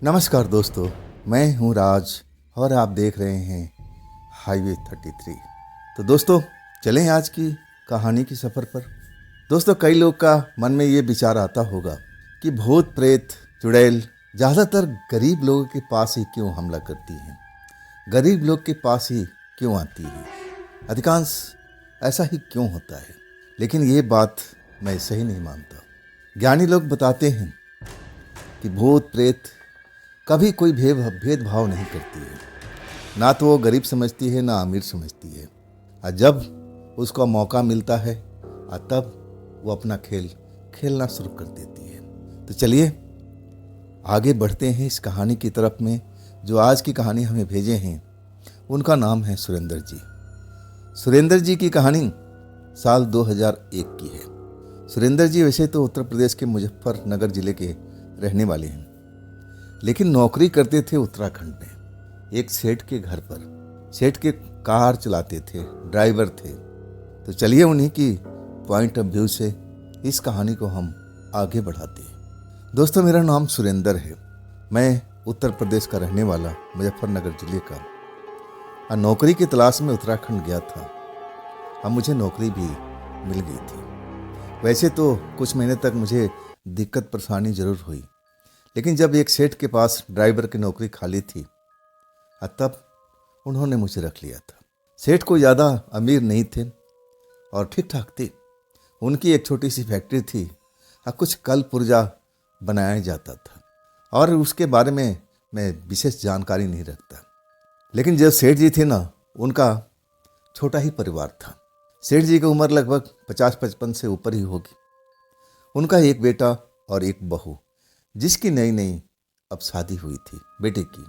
नमस्कार दोस्तों, मैं हूं राज और आप देख रहे हैं हाईवे 33। तो दोस्तों, चलें आज की कहानी की सफ़र पर। दोस्तों, कई लोग का मन में ये विचार आता होगा कि भूत प्रेत चुड़ैल ज़्यादातर गरीब लोगों के पास ही क्यों हमला करती हैं, गरीब लोग के पास ही क्यों आती है, अधिकांश ऐसा ही क्यों होता है। लेकिन ये बात मैं सही नहीं मानता। ज्ञानी लोग बताते हैं कि भूत प्रेत कभी कोई भेदभाव नहीं करती है। ना तो वो गरीब समझती है, ना अमीर समझती है। और जब उसका मौका मिलता है तब वो अपना खेल खेलना शुरू कर देती है। तो चलिए आगे बढ़ते हैं इस कहानी की तरफ में। जो आज की कहानी हमें भेजे हैं उनका नाम है सुरेंद्र जी। सुरेंद्र जी की कहानी साल 2001 की है। सुरेंद्र जी वैसे तो उत्तर प्रदेश के मुजफ्फरनगर जिले के रहने वाले हैं, लेकिन नौकरी करते थे उत्तराखंड में एक सेठ के घर पर। सेठ के कार चलाते थे, ड्राइवर थे। तो चलिए उन्हीं की पॉइंट ऑफ व्यू से इस कहानी को हम आगे बढ़ाते हैं। दोस्तों, मेरा नाम सुरेंद्र है। मैं उत्तर प्रदेश का रहने वाला, मुजफ्फरनगर जिले का, और नौकरी की तलाश में उत्तराखंड गया था। अब मुझे नौकरी भी मिल गई थी। वैसे तो कुछ महीने तक मुझे दिक्कत परेशानी ज़रूर हुई, लेकिन जब एक सेठ के पास ड्राइवर की नौकरी खाली थी तब उन्होंने मुझे रख लिया था। सेठ को ज़्यादा अमीर नहीं थे और ठीक ठाक थे। उनकी एक छोटी सी फैक्ट्री थी और कुछ कल पुर्जा बनाया जाता था, और उसके बारे में मैं विशेष जानकारी नहीं रखता। लेकिन जब सेठ जी थे ना, उनका छोटा ही परिवार था। सेठ जी की उम्र लगभग 50-55 से ऊपर ही होगी। उनका एक बेटा और एक बहू, जिसकी नई नई अब शादी हुई थी बेटे की।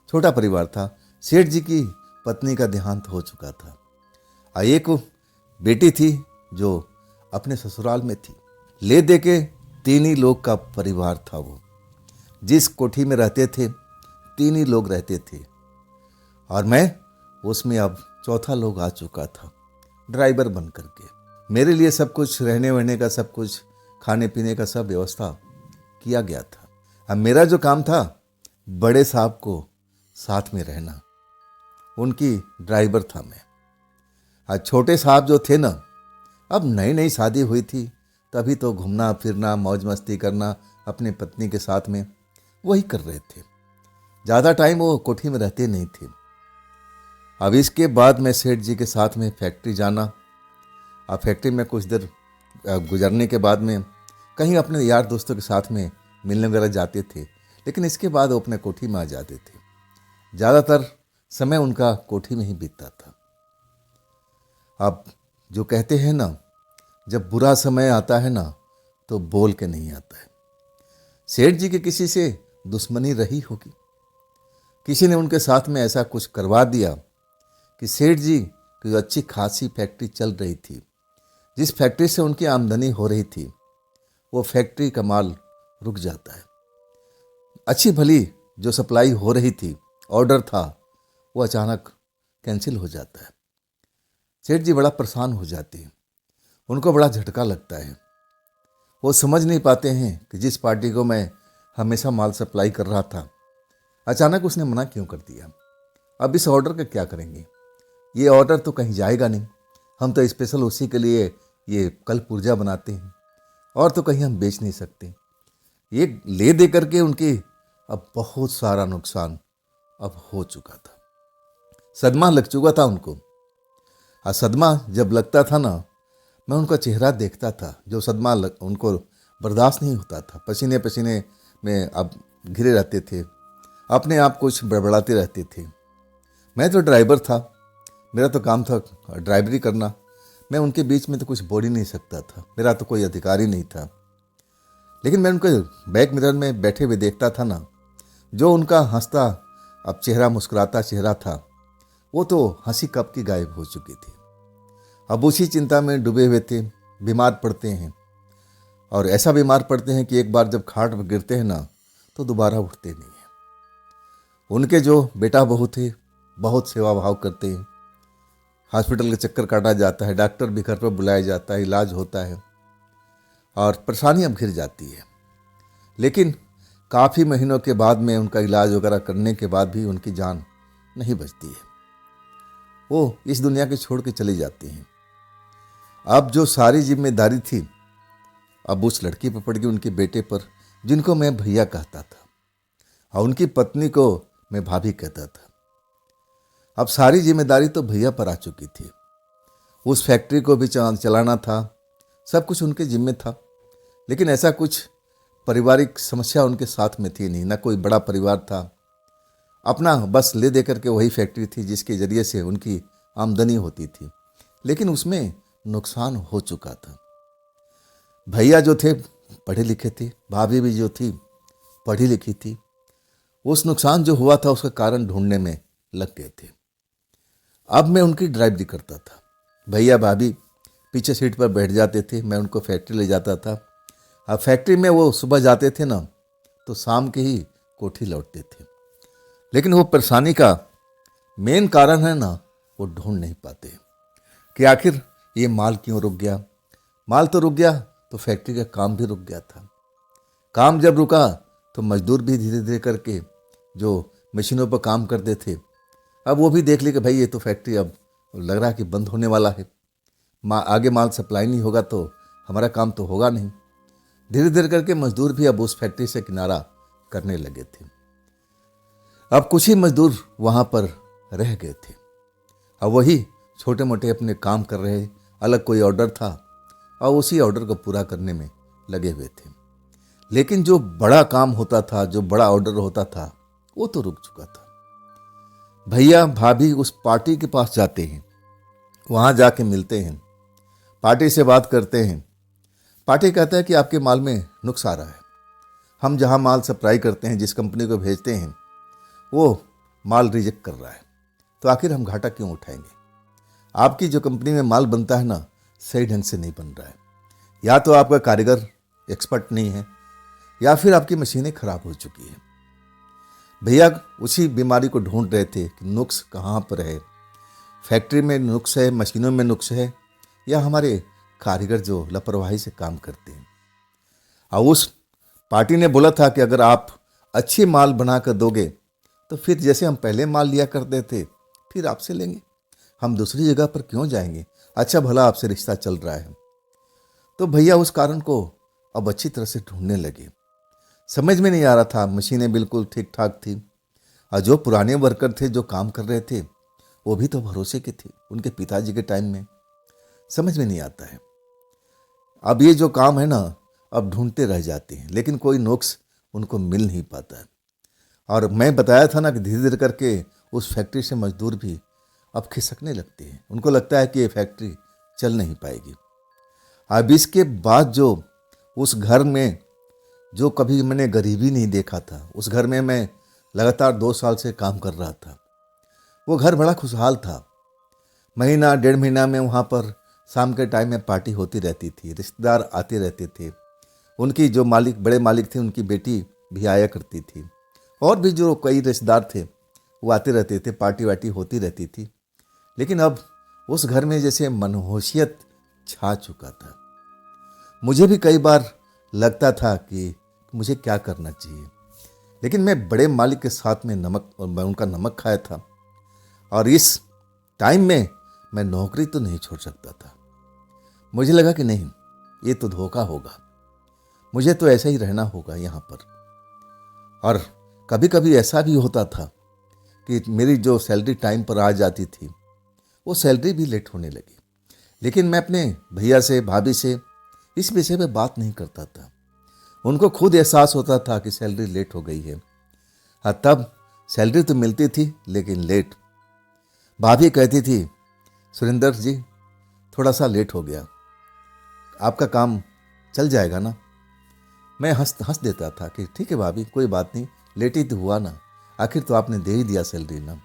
छोटा परिवार था। सेठ जी की पत्नी का देहांत हो चुका था और एक बेटी थी जो अपने ससुराल में थी। ले दे के 3 ही लोग का परिवार था वो। जिस कोठी में रहते थे 3 ही लोग रहते थे, और मैं उसमें अब चौथा लोग आ चुका था, ड्राइवर बन करके। मेरे लिए सब कुछ, रहने वहने का सब कुछ, खाने पीने का सब व्यवस्था किया गया था। अब मेरा जो काम था, बड़े साहब को साथ में रहना। उनकी ड्राइवर था मैं। आज छोटे साहब जो थे ना, अब नई नई शादी हुई थी, तभी तो घूमना फिरना मौज मस्ती करना अपने पत्नी के साथ में वही कर रहे थे। ज़्यादा टाइम वो कोठी में रहते नहीं थे। अब इसके बाद मैं सेठ जी के साथ में फैक्ट्री जाना, और फैक्ट्री में कुछ देर गुजरने के बाद में कहीं अपने यार दोस्तों के साथ में मिलने वगैरह जाते थे। लेकिन इसके बाद वो अपने कोठी में आ जाते थे। ज़्यादातर समय उनका कोठी में ही बीतता था। अब जो कहते हैं ना, जब बुरा समय आता है ना तो बोल के नहीं आता है। सेठ जी की किसी से दुश्मनी रही होगी। किसी ने उनके साथ में ऐसा कुछ करवा दिया कि सेठ जी की जो अच्छी खासी फैक्ट्री चल रही थी, जिस फैक्ट्री से उनकी आमदनी हो रही थी, वो फैक्ट्री का माल रुक जाता है। अच्छी भली जो सप्लाई हो रही थी, ऑर्डर था, वो अचानक कैंसिल हो जाता है। सेठ जी बड़ा परेशान हो जाते हैं। उनको बड़ा झटका लगता है। वो समझ नहीं पाते हैं कि जिस पार्टी को मैं हमेशा माल सप्लाई कर रहा था, अचानक उसने मना क्यों कर दिया। अब इस ऑर्डर का क्या करेंगे? ये ऑर्डर तो कहीं जाएगा नहीं। हम तो स्पेशल उसी के लिए ये कल पुर्जा बनाते हैं, और तो कहीं हम बेच नहीं सकते। ये ले दे करके उनकी अब बहुत सारा नुकसान अब हो चुका था। सदमा लग चुका था उनको। और सदमा जब लगता था ना, मैं उनका चेहरा देखता था। जो सदमा उनको बर्दाश्त नहीं होता था। पसीने पसीने में अब घिरे रहते थे, अपने आप कुछ बड़बड़ाते रहते थे। मैं तो ड्राइवर था, मेरा तो काम था ड्राइवरी करना। मैं उनके बीच में तो कुछ बोल ही नहीं सकता था, मेरा तो कोई अधिकार ही नहीं था। लेकिन मैं उनके बैक मिरर में बैठे हुए देखता था ना, जो उनका हंसता अब चेहरा, मुस्कुराता चेहरा था, वो तो हंसी कब की गायब हो चुकी थी। अब उसी चिंता में डूबे हुए थे। बीमार पड़ते हैं, और ऐसा बीमार पड़ते हैं कि एक बार जब खाट पर गिरते हैं ना तो दोबारा उठते नहीं हैं। उनके जो बेटा बहू थे, बहुत सेवा भाव करते हैं। हॉस्पिटल के चक्कर काटा जाता है, डॉक्टर भी घर पर बुलाया जाता है, इलाज होता है, और परेशानी अब घिर जाती है। लेकिन काफ़ी महीनों के बाद में उनका इलाज वगैरह करने के बाद भी उनकी जान नहीं बचती है। वो इस दुनिया के छोड़ के चली जाती हैं। अब जो सारी जिम्मेदारी थी अब उस लड़की पर पड़ गई, उनके बेटे पर, जिनको मैं भैया कहता था और उनकी पत्नी को मैं भाभी कहता था। अब सारी जिम्मेदारी तो भैया पर आ चुकी थी। उस फैक्ट्री को भी चलाना था, सब कुछ उनके जिम्मे था। लेकिन ऐसा कुछ पारिवारिक समस्या उनके साथ में थी नहीं, ना कोई बड़ा परिवार था। अपना बस ले दे करके वही फैक्ट्री थी जिसके ज़रिए से उनकी आमदनी होती थी, लेकिन उसमें नुकसान हो चुका था। भैया जो थे पढ़े लिखे थे, भाभी भी जो थी पढ़ी लिखी थी। उस नुकसान जो हुआ था उसका कारण ढूंढने में लग गए थे। अब मैं उनकी ड्राइव भी करता था। भैया भाभी पीछे सीट पर बैठ जाते थे, मैं उनको फैक्ट्री ले जाता था। अब फैक्ट्री में वो सुबह जाते थे ना, तो शाम के ही कोठी लौटते थे। लेकिन वो परेशानी का मेन कारण है ना, वो ढूंढ नहीं पाते कि आखिर ये माल क्यों रुक गया। माल तो रुक गया तो फैक्ट्री का काम भी रुक गया था। काम जब रुका तो मजदूर भी धीरे धीरे करके जो मशीनों पर काम करते थे, अब वो भी देख ली कि भाई ये तो फैक्ट्री अब लग रहा है कि बंद होने वाला है। आगे माल सप्लाई नहीं होगा तो हमारा काम तो होगा नहीं। धीरे धीरे करके मजदूर भी अब उस फैक्ट्री से किनारा करने लगे थे। अब कुछ ही मजदूर वहाँ पर रह गए थे। अब वही छोटे मोटे अपने काम कर रहे, अलग कोई ऑर्डर था और उसी ऑर्डर को पूरा करने में लगे हुए थे। लेकिन जो बड़ा काम होता था, जो बड़ा ऑर्डर होता था, वो तो रुक चुका था। भैया भाभी उस पार्टी के पास जाते हैं, वहाँ जाके मिलते हैं, पार्टी से बात करते हैं। पार्टी कहता है कि आपके माल में नुक्स आ रहा है। हम जहाँ माल सप्लाई करते हैं, जिस कंपनी को भेजते हैं, वो माल रिजेक्ट कर रहा है, तो आखिर हम घाटा क्यों उठाएंगे। आपकी जो कंपनी में माल बनता है ना, सही ढंग से नहीं बन रहा है। या तो आपका कारीगर एक्सपर्ट नहीं है या फिर आपकी मशीनें खराब हो चुकी है। भैया उसी बीमारी को ढूंढ रहे थे कि नुक्स कहाँ पर है। फैक्ट्री में नुक्स है, मशीनों में नुक्स है, या हमारे कारीगर जो लापरवाही से काम करते हैं। और उस पार्टी ने बोला था कि अगर आप अच्छी माल बना कर दोगे तो फिर जैसे हम पहले माल लिया करते थे फिर आपसे लेंगे, हम दूसरी जगह पर क्यों जाएंगे। अच्छा भला आपसे रिश्ता चल रहा है। तो भैया उस कारण को अब अच्छी तरह से ढूंढने लगे। समझ में नहीं आ रहा था, मशीनें बिल्कुल ठीक ठाक थी और जो पुराने वर्कर थे जो काम कर रहे थे वो भी तो भरोसे के थे उनके पिताजी के टाइम में। समझ में नहीं आता है। अब ये जो काम है ना, अब ढूंढते रह जाते हैं, लेकिन कोई नुक्स उनको मिल नहीं पाता है। और मैं बताया था ना कि धीरे धीरे करके उस फैक्ट्री से मजदूर भी अब खिसकने लगते हैं। उनको लगता है कि ये फैक्ट्री चल नहीं पाएगी। अब इसके बाद जो उस घर में जो कभी मैंने गरीबी नहीं देखा था, उस घर में मैं लगातार 2 साल से काम कर रहा था। वो घर बड़ा खुशहाल था। महीना 1.5 महीना में वहाँ पर शाम के टाइम में पार्टी होती रहती थी, रिश्तेदार आते रहते थे। उनकी जो मालिक, बड़े मालिक थे, उनकी बेटी भी आया करती थी, और भी जो कई रिश्तेदार थे वो आते रहते थे, पार्टी वार्टी होती रहती थी। लेकिन अब उस घर में जैसे मनहूसियत छा चुका था। मुझे भी कई बार लगता था कि मुझे क्या करना चाहिए, लेकिन मैं बड़े मालिक के साथ में मैं उनका नमक खाया था, और इस टाइम में मैं नौकरी तो नहीं छोड़ सकता था। मुझे लगा कि नहीं, ये तो धोखा होगा, मुझे तो ऐसा ही रहना होगा यहाँ पर। और कभी कभी ऐसा भी होता था कि मेरी जो सैलरी टाइम पर आ जाती थी, वो सैलरी भी लेट होने लगी। लेकिन मैं अपने भैया से, भाभी से इस विषय पे बात नहीं करता था। उनको खुद एहसास होता था कि सैलरी लेट हो गई है। हाँ, तब सैलरी तो मिलती थी लेकिन लेट। भाभी कहती थी, सुरेंद्र जी थोड़ा सा लेट हो गया, आपका काम चल जाएगा ना। मैं हंस देता था कि ठीक है भाभी, कोई बात नहीं, लेट ही तो हुआ ना, आखिर तो आपने दे ही दिया सैलरी ना।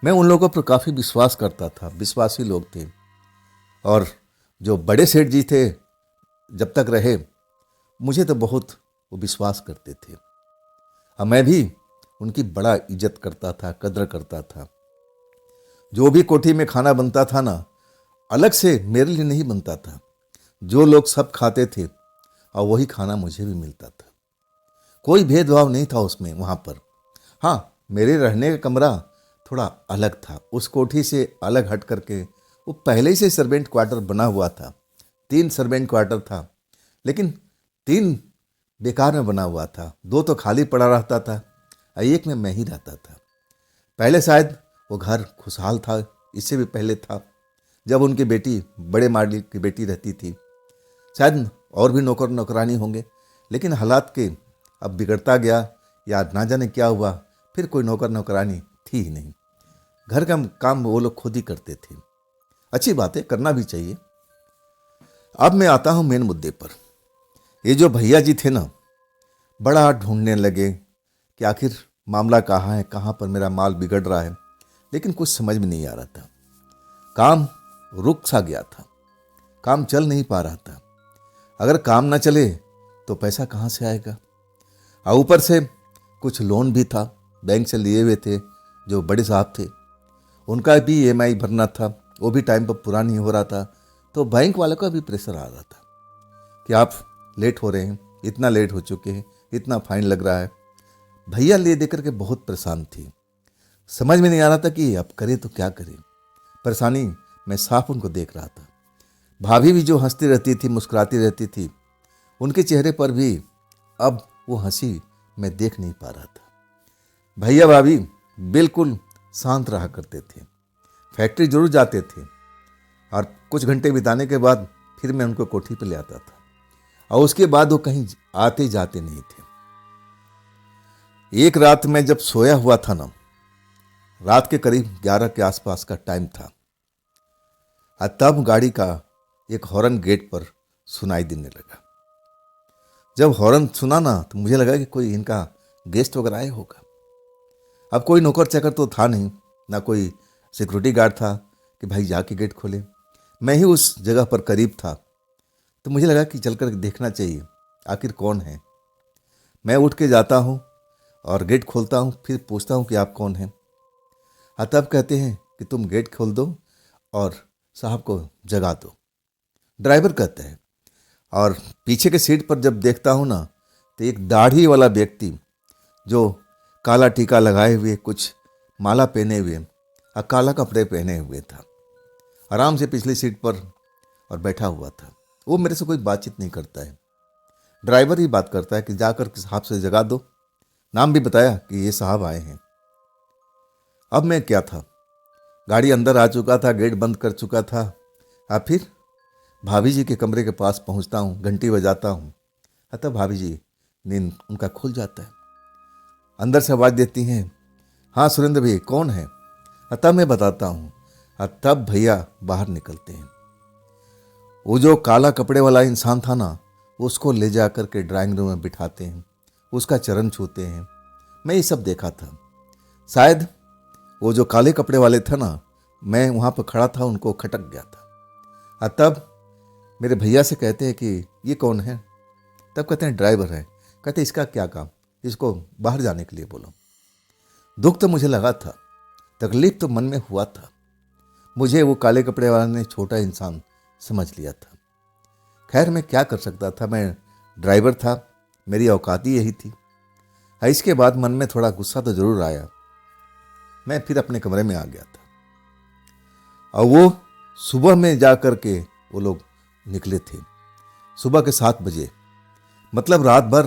मैं उन लोगों पर काफ़ी विश्वास करता था, विश्वासी लोग थे। और जो बड़े सेठ जी थे, जब तक रहे, मुझे तो बहुत वो विश्वास करते थे। और मैं भी उनकी बड़ा इज्जत करता था, कद्र करता था। जो भी कोठी में खाना बनता था ना, अलग से मेरे लिए नहीं बनता था। जो लोग सब खाते थे और वही खाना मुझे भी मिलता था। कोई भेदभाव नहीं था उसमें वहाँ पर। हाँ, मेरे रहने का कमरा थोड़ा अलग था, उस कोठी से अलग हट करके वो पहले ही से सर्वेंट क्वार्टर बना हुआ था। 3 सर्वेंट क्वार्टर था, लेकिन 3 बेकार में बना हुआ था, 2 तो खाली पड़ा रहता था और एक में मैं ही रहता था। पहले शायद वो घर खुशहाल था, इससे भी पहले था जब उनकी बेटी, बड़े मालिक की बेटी रहती थी। शायद और भी नौकर नौकरानी होंगे, लेकिन हालात के अब बिगड़ता गया या ना जाने क्या हुआ, फिर कोई नौकर नौकरानी थी ही नहीं। घर का काम वो लोग खुद ही करते थे। अच्छी बात है, करना भी चाहिए। अब मैं आता हूँ मेन मुद्दे पर। ये जो भैया जी थे ना, बड़ा ढूंढने लगे कि आखिर मामला कहाँ है, कहाँ पर मेरा माल बिगड़ रहा है, लेकिन कुछ समझ में नहीं आ रहा था। काम रुक सा गया था, काम चल नहीं पा रहा था। अगर काम ना चले तो पैसा कहाँ से आएगा? और ऊपर से कुछ लोन भी था, बैंक से लिए हुए थे, जो बड़े साहब थे, उनका भी ईएमआई भरना था, वो भी टाइम पर पूरा नहीं हो रहा था। तो बैंक वालों का भी प्रेशर आ रहा था कि आप लेट हो रहे हैं, इतना लेट हो चुके हैं, इतना फाइन लग रहा है। भैया ले दे करके बहुत परेशान थी, समझ में नहीं आ रहा था कि अब करे तो क्या करें। परेशानी मैं साफ उनको देख रहा था। भाभी भी जो हंसती रहती थी, मुस्कुराती रहती थी, उनके चेहरे पर भी अब वो हंसी मैं देख नहीं पा रहा था। भैया भाभी बिल्कुल शांत रहा करते थे, फैक्ट्री जरूर जाते थे और कुछ घंटे बिताने के बाद फिर मैं उनको कोठी पर ले आता था, और उसके बाद वो कहीं आते जाते नहीं थे। एक रात में जब सोया हुआ था ना, रात के करीब 11 के आसपास का टाइम था, और तब गाड़ी का एक हॉर्न गेट पर सुनाई देने लगा। जब हॉर्न सुना ना, तो मुझे लगा कि कोई इनका गेस्ट वगैरह आया होगा। अब कोई नौकर चाकर तो था नहीं, ना कोई सिक्योरिटी गार्ड था कि भाई जाके गेट खोले। मैं ही उस जगह पर करीब था, तो मुझे लगा कि चलकर देखना चाहिए आखिर कौन है। मैं उठ के जाता हूँ और गेट खोलता हूँ, फिर पूछता हूँ कि आप कौन हैं। तब कहते हैं कि तुम गेट खोल दो और साहब को जगा दो। ड्राइवर कहता है, और पीछे के सीट पर जब देखता हूँ ना, तो एक दाढ़ी वाला व्यक्ति जो काला टीका लगाए हुए, कुछ माला पहने हुए और काला कपड़े पहने हुए था, आराम से पिछली सीट पर और बैठा हुआ था। वो मेरे से कोई बातचीत नहीं करता है, ड्राइवर ही बात करता है कि जाकर साहब से जगा दो। नाम भी बताया कि ये साहब आए हैं। अब मैं क्या था, गाड़ी अंदर आ चुका था, गेट बंद कर चुका था। अब फिर भाभी जी के कमरे के पास पहुंचता हूं, घंटी बजाता हूं, तब भाभी जी नींद उनका खुल जाता है। अंदर से आवाज़ देती हैं, हाँ सुरेंद्र भैया कौन है? तब मैं बताता हूँ, तब भैया बाहर निकलते हैं। वो जो काला कपड़े वाला इंसान था ना, उसको ले जा कर के ड्राइंग रूम में बिठाते हैं, उसका चरण छूते हैं। मैं ये सब देखा था। शायद वो जो काले कपड़े वाले थे ना, मैं वहाँ पर खड़ा था, उनको खटक गया था। तब मेरे भैया से कहते हैं कि ये कौन है? तब कहते हैं ड्राइवर है। कहते इसका क्या काम, इसको बाहर जाने के लिए बोलो। दुख तो मुझे लगा था, तकलीफ तो मन में हुआ था। मुझे वो काले कपड़े वाले ने छोटा इंसान समझ लिया था। खैर मैं क्या कर सकता था, मैं ड्राइवर था, मेरी औकात ही यही थी। इसके बाद मन में थोड़ा गुस्सा तो जरूर आया। मैं फिर अपने कमरे में आ गया था, और वो सुबह में जा कर के वो लोग निकले थे, सुबह के 7 बजे। मतलब रात भर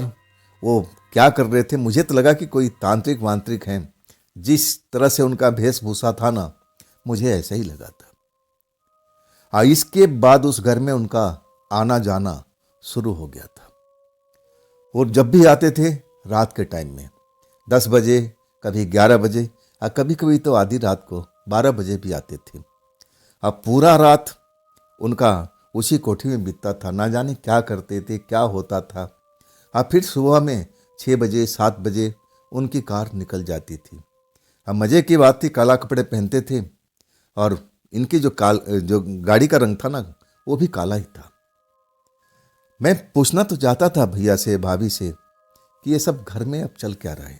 वो क्या कर रहे थे, मुझे तो लगा कि कोई तांत्रिक वांत्रिक हैं। जिस तरह से उनका वेशभूषा था ना, मुझे ऐसा ही लगा था। इसके बाद उस घर में उनका आना जाना शुरू हो गया था। और जब भी आते थे रात के टाइम में 10 बजे, कभी 11 बजे, और कभी कभी तो आधी रात को 12 बजे भी आते थे। अब पूरा रात उनका उसी कोठी में बीतता था, ना जाने क्या करते थे, क्या होता था। अब फिर सुबह में 6 बजे 7 बजे उनकी कार निकल जाती थी। अब मज़े की बात थी, काला कपड़े पहनते थे, और इनकी जो गाड़ी का रंग था ना, वो भी काला ही था। मैं पूछना तो चाहता था भैया से, भाभी से, कि ये सब घर में अब चल क्या रहा है,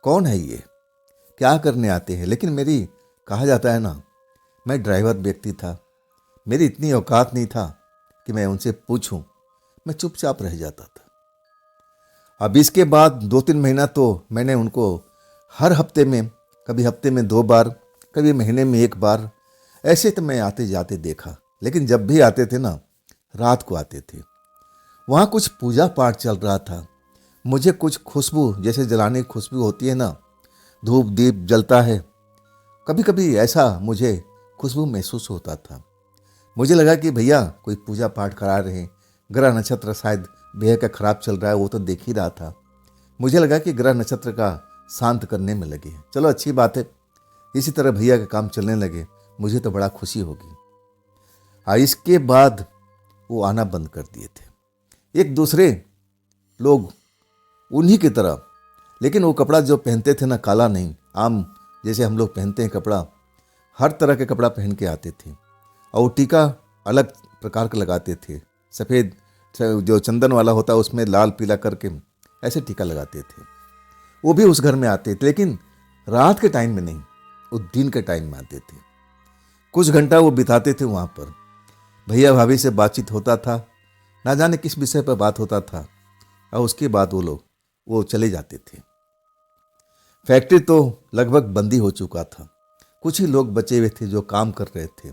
कौन है ये, क्या करने आते हैं। लेकिन मेरी, कहा जाता है ना, मैं ड्राइवर व्यक्ति था, मेरी इतनी औकात नहीं था कि मैं उनसे पूछूं। मैं चुपचाप रह जाता था। अब इसके बाद 2-3 महीना तो मैंने उनको हर हफ्ते में, कभी हफ्ते में 2 बार, कभी महीने में 1 बार, ऐसे तो मैं आते जाते देखा। लेकिन जब भी आते थे ना, रात को आते थे। वहाँ कुछ पूजा पाठ चल रहा था। मुझे कुछ खुशबू, जैसे जलाने की खुशबू होती है ना, धूप दीप जलता है, कभी कभी ऐसा मुझे खुशबू महसूस होता था। मुझे लगा कि भैया कोई पूजा पाठ करा रहे हैं, ग्रह नक्षत्र शायद भैया का खराब चल रहा है, वो तो देख ही रहा था। मुझे लगा कि ग्रह नक्षत्र का शांत करने में लगे। चलो अच्छी बात है, इसी तरह भैया के काम चलने लगे, मुझे तो बड़ा खुशी होगी। इसके बाद वो आना बंद कर दिए थे। एक दूसरे लोग उन्हीं की तरह, लेकिन वो कपड़ा जो पहनते थे ना, काला नहीं, आम जैसे हम लोग पहनते हैं कपड़ा, हर तरह के कपड़ा पहन के आते थे। और वो टीका अलग प्रकार का लगाते थे, सफ़ेद जो चंदन वाला होता है उसमें लाल पीला करके ऐसे टीका लगाते थे। वो भी उस घर में आते थे, लेकिन रात के टाइम में नहीं, वो दिन के टाइम में आते थे। कुछ घंटा वो बिताते थे वहाँ पर। भैया भाभी से बातचीत होता था, ना जाने किस विषय पर बात होता था, और उसके बाद वो चले जाते थे। फैक्ट्री तो लगभग बंदी हो चुका था। कुछ ही लोग बचे हुए थे जो काम कर रहे थे,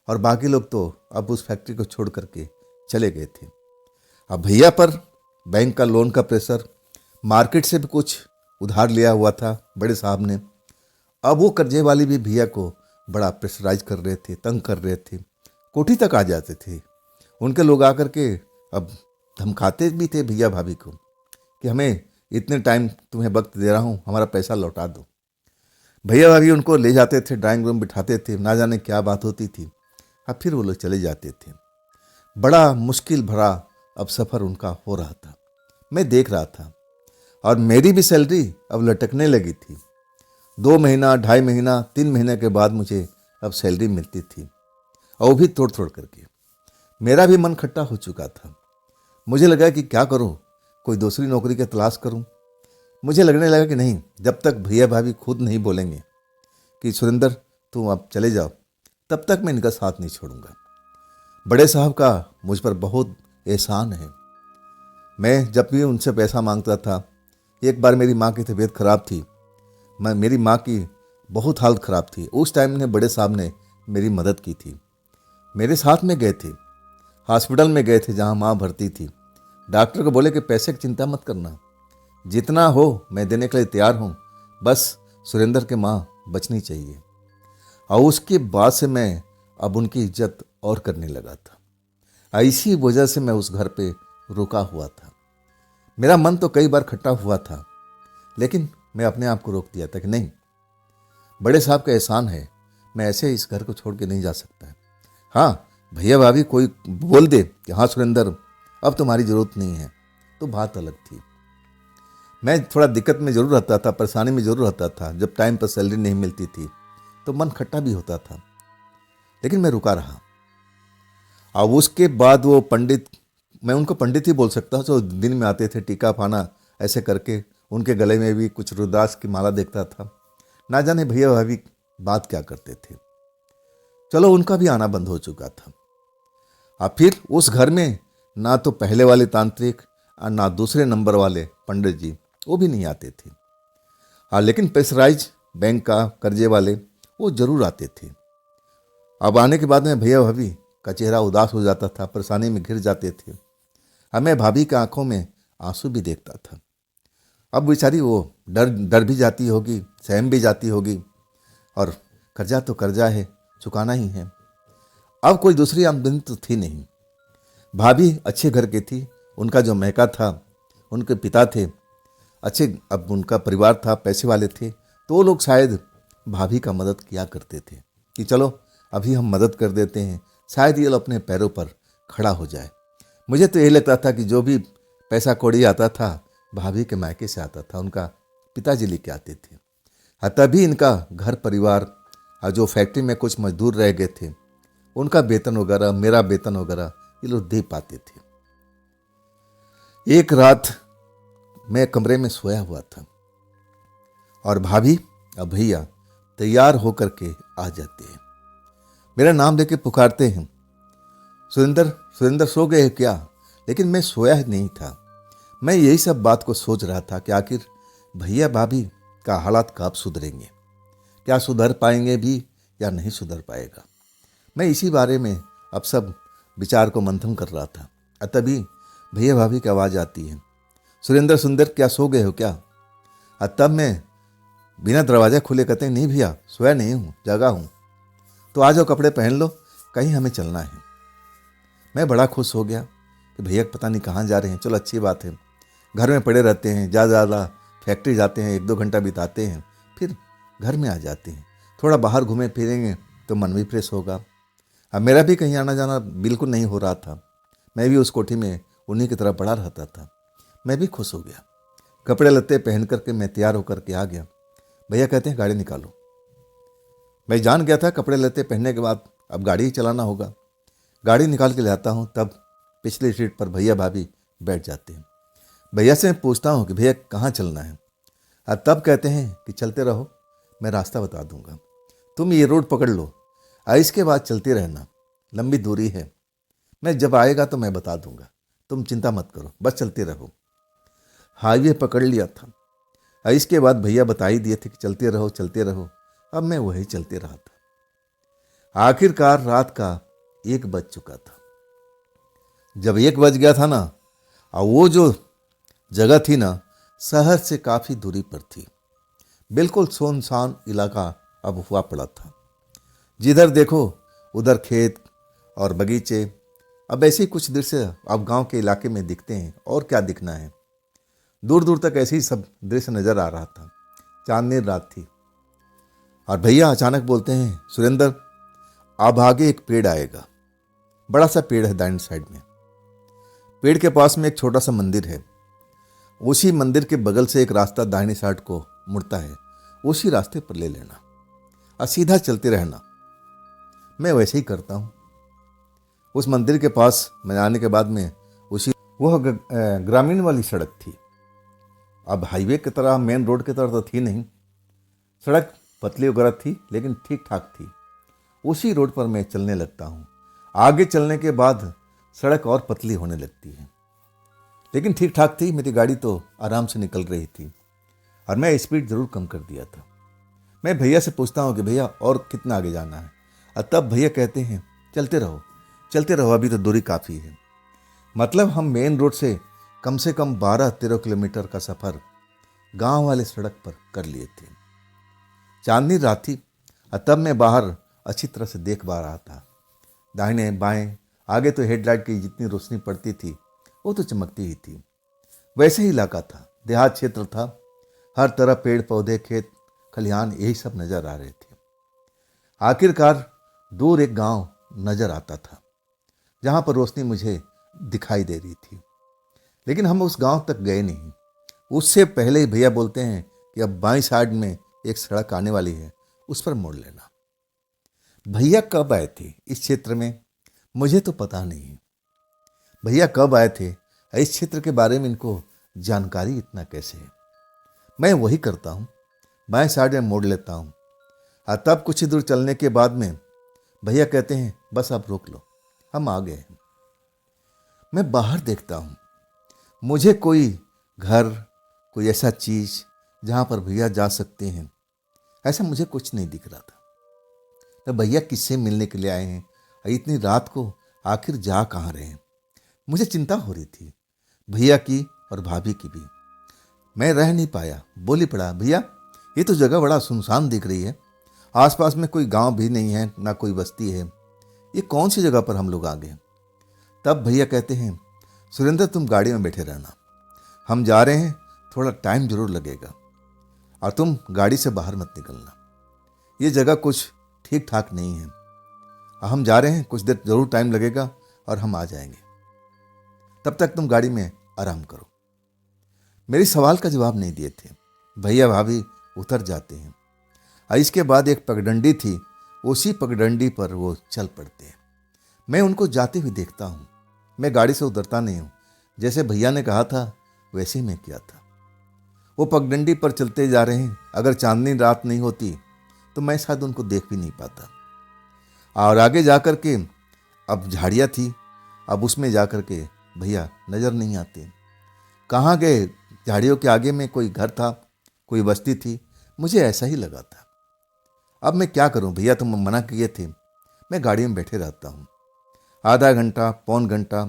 और बाकी लोग तो अब उस फैक्ट्री को छोड़ करके चले गए थे। अब भैया पर बैंक का लोन का प्रेशर, मार्केट से भी कुछ उधार लिया हुआ था बड़े साहब ने। अब वो कर्जे वाली भी भैया को बड़ा प्रेशराइज कर रहे थे, तंग कर रहे थे, कोठी तक आ जाते थे। उनके लोग आकर के अब धमकाते भी थे भैया भाभी को कि हमें इतने टाइम तुम्हें वक्त दे रहा हूँ, हमारा पैसा लौटा दो। भैया भाभी उनको ले जाते थे, ड्राइंग रूम बिठाते थे, ना जाने क्या बात होती थी। अब फिर वो लोग चले जाते थे। बड़ा मुश्किल भरा अब सफ़र उनका हो रहा था, मैं देख रहा था। और मेरी भी सैलरी अब लटकने लगी थी। 2 महीना, 2.5 महीना, 3 महीने के बाद मुझे अब सैलरी मिलती थी, और वो भी थोड़ थोड़ करके। मेरा भी मन खट्टा हो चुका था। मुझे लगा कि क्या करूं, कोई दूसरी नौकरी की तलाश करूं। मुझे लगने लगा कि नहीं, जब तक भैया भाभी खुद नहीं बोलेंगे कि सुरेंद्र तुम अब चले जाओ, तब तक मैं इनका साथ नहीं छोड़ूंगा। बड़े साहब का मुझ पर बहुत एहसान है। मैं जब भी उनसे पैसा मांगता था, एक बार मेरी माँ की तबीयत खराब थी, मेरी माँ की बहुत हालत ख़राब थी। उस टाइम ने बड़े साहब ने मेरी मदद की थी, मेरे साथ में गए थे, हॉस्पिटल में गए थे जहाँ माँ भर्ती थी। डॉक्टर को बोले कि पैसे की चिंता मत करना, जितना हो मैं देने के लिए तैयार हूँ, बस सुरेंद्र के माँ बचनी चाहिए। और उसके बाद से मैं अब उनकी इज्जत और करने लगा था। इसी वजह से मैं उस घर पे रुका हुआ था। मेरा मन तो कई बार खट्टा हुआ था, लेकिन मैं अपने आप को रोक दिया था कि नहीं, बड़े साहब का एहसान है, मैं ऐसे इस घर को छोड़ के नहीं जा सकता। हाँ, भैया भाभी कोई बोल दे कि हाँ सुरेंद्र अब तुम्हारी ज़रूरत नहीं है, तो बात अलग थी। मैं थोड़ा दिक्कत में ज़रूर रहता था, परेशानी में ज़रूर रहता था। जब टाइम पर सैलरी नहीं मिलती थी तो मन खट्टा भी होता था, लेकिन मैं रुका रहा। अब उसके बाद वो पंडित, मैं उनको पंडित ही बोल सकता हूँ, जो दिन में आते थे टीका पाना ऐसे करके, उनके गले में भी कुछ रुद्राक्ष की माला देखता था। ना जाने भैया भाभी बात क्या करते थे। चलो उनका भी आना बंद हो चुका था। अब फिर उस घर में ना तो पहले वाले तांत्रिक और ना दूसरे नंबर वाले पंडित जी, वो भी नहीं आते थे। हाँ, लेकिन प्रेशराइज बैंक का कर्जे वाले वो जरूर आते थे। अब आने के बाद में भैया भाभी का चेहरा उदास हो जाता था, परेशानी में घिर जाते थे। अब मैं भाभी की आंखों में आंसू भी देखता था। अब बेचारी वो डर भी जाती होगी, सहम भी जाती होगी, और कर्जा तो कर्जा है, चुकाना ही है। अब कोई दूसरी आमदनी तो थी नहीं। भाभी अच्छे घर की थी, उनका जो मैका था, उनके पिता थे अच्छे, अब उनका परिवार था, पैसे वाले थे, तो वो लोग शायद भाभी का मदद किया करते थे कि चलो अभी हम मदद कर देते हैं, शायद ये अपने पैरों पर खड़ा हो जाए। मुझे तो यही लगता था कि जो भी पैसा कौड़ी आता था भाभी के मायके से आता था, उनका पिताजी लेके आते थे। हाँ, तभी इनका घर परिवार और जो फैक्ट्री में कुछ मजदूर रह गए थे, उनका वेतन वगैरह, मेरा वेतन वगैरह ये लोग दे पाते थे। एक रात मैं कमरे में सोया हुआ था और भाभी और भैया तैयार होकर के आ जाते हैं, मेरा नाम लेके पुकारते हैं, सुरेंद्र सुरेंद्र सो गए क्या? लेकिन मैं सोया ही नहीं था। मैं यही सब बात को सोच रहा था कि आखिर भैया भाभी का हालात कब सुधरेंगे, क्या सुधर पाएंगे भी या नहीं सुधर पाएगा। मैं इसी बारे में अब सब विचार को मंथन कर रहा था। तभी भैया भाभी की आवाज़ आती है, सुरेंद्र सुंदर क्या सो गए हो क्या। तब मैं बिना दरवाजा खुले कहते हैं, नहीं भैया सोया नहीं हूँ, जगा हूँ। तो आ जाओ, कपड़े पहन लो, कहीं हमें चलना है। मैं बड़ा खुश हो गया कि भैया पता नहीं कहाँ जा रहे हैं। चलो अच्छी बात है, घर में पड़े रहते हैं, ज़्यादा फैक्ट्री जाते हैं, 1-2 घंटा बिताते हैं, फिर घर में आ जाते हैं। थोड़ा बाहर घूमें फिरेंगे तो मन भी फ्रेश होगा। अब मेरा भी कहीं आना जाना बिल्कुल नहीं हो रहा था। मैं भी उस कोठी में उन्हीं की तरह पड़ा रहता था। मैं भी खुश हो गया। कपड़े लत्ते पहन करके मैं तैयार होकर के आ गया। भैया कहते हैं गाड़ी निकालो। मैं जान गया था कपड़े लत्ते पहनने के बाद अब गाड़ी ही चलाना होगा। गाड़ी निकाल के लाता हूँ, तब पिछली सीट पर भैया भाभी बैठ जाते हैं। भैया से मैं पूछता हूँ कि भैया कहाँ चलना है। तब कहते हैं कि चलते रहो, मैं रास्ता बता दूंगा, तुम ये रोड पकड़ लो, इसके बाद चलते रहना, लंबी दूरी है, मैं जब आएगा तो मैं बता दूंगा, तुम चिंता मत करो, बस चलते रहो। हाईवे पकड़ लिया था। इसके बाद भैया बता ही दिए थे कि चलते रहो चलते रहो। अब मैं वही चलते रहा था। आखिरकार रात का 1 बज चुका था। जब 1 बज गया था ना, और वो जो जगह थी ना, शहर से काफ़ी दूरी पर थी। बिल्कुल सुनसान इलाका अब हुआ पड़ा था। जिधर देखो उधर खेत और बगीचे। अब ऐसे ही कुछ दृश्य अब गांव के इलाके में दिखते हैं, और क्या दिखना है। दूर दूर तक ऐसे ही सब दृश्य नजर आ रहा था। चांदनी रात थी और भैया अचानक बोलते हैं, सुरेंद्र अब आगे एक पेड़ आएगा, बड़ा सा पेड़ है दाहिनी साइड में। पेड़ के पास में एक छोटा सा मंदिर है। उसी मंदिर के बगल से एक रास्ता दाहिनी साइड को मुड़ता है, उसी रास्ते पर ले लेना और सीधा चलते रहना। मैं वैसे ही करता हूँ। उस मंदिर के पास मैं आने के बाद में वह ग्रामीण वाली सड़क थी। अब हाईवे की तरह, मेन रोड की तरह तो थी नहीं। सड़क पतली वगैरह थी, लेकिन ठीक ठाक थी। उसी रोड पर मैं चलने लगता हूँ। आगे चलने के बाद सड़क और पतली होने लगती है, लेकिन ठीक ठाक थी। मेरी गाड़ी तो आराम से निकल रही थी और मैं स्पीड ज़रूर कम कर दिया था। मैं भैया से पूछता हूँ कि भैया और कितना आगे जाना है। और तब भैया कहते हैं, चलते रहो, अभी तो दूरी काफ़ी है। मतलब हम मेन रोड से कम 12-13 किलोमीटर का सफ़र गांव वाले सड़क पर कर लिए थे। चांदनी रात थी और तब मैं बाहर अच्छी तरह से देख पा रहा था। दाहिने बाएं आगे तो हेडलाइट की जितनी रोशनी पड़ती थी वो तो चमकती ही थी। वैसे ही इलाका था, देहात क्षेत्र था। हर तरफ पेड़ पौधे, खेत खलिहान, यही सब नजर आ रहे थे। आखिरकार दूर एक गांव नजर आता था, जहां पर रोशनी मुझे दिखाई दे रही थी। लेकिन हम उस गांव तक गए नहीं। उससे पहले ही भैया बोलते हैं कि अब बाईं साइड में एक सड़क आने वाली है, उस पर मोड़ लेना। भैया कब आए थे इस क्षेत्र में मुझे तो पता नहीं। भैया कब आए थे, इस क्षेत्र के बारे में इनको जानकारी इतना कैसे है। मैं वही करता हूँ, बाएं साइड में मोड़ लेता हूँ। और तब कुछ ही दूर चलने के बाद में भैया कहते हैं, बस आप रोक लो, हम आ गए हैं। मैं बाहर देखता हूँ, मुझे कोई घर, कोई ऐसा चीज़ जहाँ पर भैया जा सकते हैं, ऐसा मुझे कुछ नहीं दिख रहा था। तो भैया किससे मिलने के लिए आए हैं, इतनी रात को आखिर जा कहाँ रहे हैं। मुझे चिंता हो रही थी, भैया की और भाभी की भी। मैं रह नहीं पाया, बोली पड़ा, भैया ये तो जगह बड़ा सुनसान दिख रही है, आसपास में कोई गांव भी नहीं है, ना कोई बस्ती है, ये कौन सी जगह पर हम लोग आ गए। तब भैया कहते हैं, सुरेंद्र तुम गाड़ी में बैठे रहना, हम जा रहे हैं, थोड़ा टाइम जरूर लगेगा और तुम गाड़ी से बाहर मत निकलना, ये जगह कुछ ठीक ठाक नहीं है, हम जा रहे हैं, कुछ देर जरूर टाइम लगेगा और हम आ जाएंगे, तब तक तुम गाड़ी में आराम करो। मेरी सवाल का जवाब नहीं दिए थे। भैया भाभी उतर जाते हैं और इसके बाद एक पगडंडी थी, उसी पगडंडी पर वो चल पड़ते हैं। मैं उनको जाते हुए देखता हूँ। मैं गाड़ी से उतरता नहीं हूँ, जैसे भैया ने कहा था वैसे ही मैं किया था। वो पगडंडी पर चलते जा रहे हैं। अगर चांदनी रात नहीं होती तो मैं शायद उनको देख भी नहीं पाता। और आगे जाकर के अब झाड़ियाँ थी, अब उसमें जाकर के भैया नज़र नहीं आते। कहाँ गए, झाड़ियों के आगे में कोई घर था, कोई बस्ती थी, मुझे ऐसा ही लगा था। अब मैं क्या करूं, भैया तुम मना किए थे। मैं गाड़ी में बैठे रहता हूं, आधा घंटा पौन घंटा,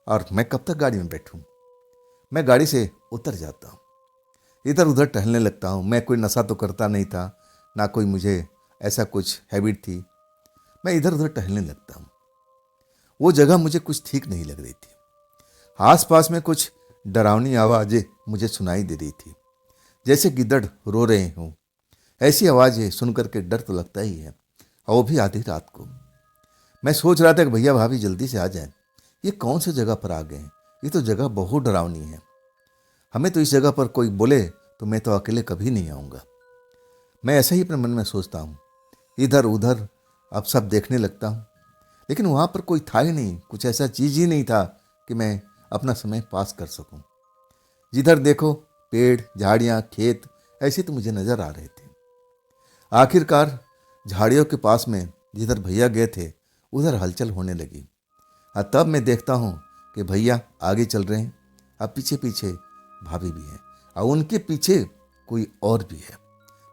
और मैं कब तक गाड़ी में बैठूं। मैं गाड़ी से उतर जाता हूं, इधर उधर टहलने लगता हूं। मैं कोई नशा तो करता नहीं था, ना कोई मुझे ऐसा कुछ हैबिट थी। मैं इधर उधर टहलने लगता हूं। वो जगह मुझे कुछ ठीक नहीं लग रही थी। आसपास में कुछ डरावनी आवाज़ें मुझे सुनाई दे रही थी, जैसे गिद्दड़ रो रहे हों। ऐसी आवाज़ें सुनकर के डर तो लगता ही है, और वो भी आधी रात को। मैं सोच रहा था कि भैया भाभी जल्दी से आ जाएं। ये कौन सी जगह पर आ गए हैं, ये तो जगह बहुत डरावनी है। हमें तो इस जगह पर कोई बोले तो मैं तो अकेले कभी नहीं आऊँगा। मैं ऐसा ही अपने मन में सोचता हूँ। इधर उधर अब सब देखने लगता हूँ, लेकिन वहाँ पर कोई था ही नहीं, कुछ ऐसा चीज़ ही नहीं था कि मैं अपना समय पास कर सकूँ। जिधर देखो पेड़ झाड़ियाँ खेत ऐसे तो मुझे नज़र आ रहे थे। आखिरकार झाड़ियों के पास में जिधर भैया गए थे उधर हलचल होने लगी। और तब मैं देखता हूँ कि भैया आगे चल रहे हैं, अब पीछे पीछे भाभी भी है, और उनके पीछे कोई और भी है।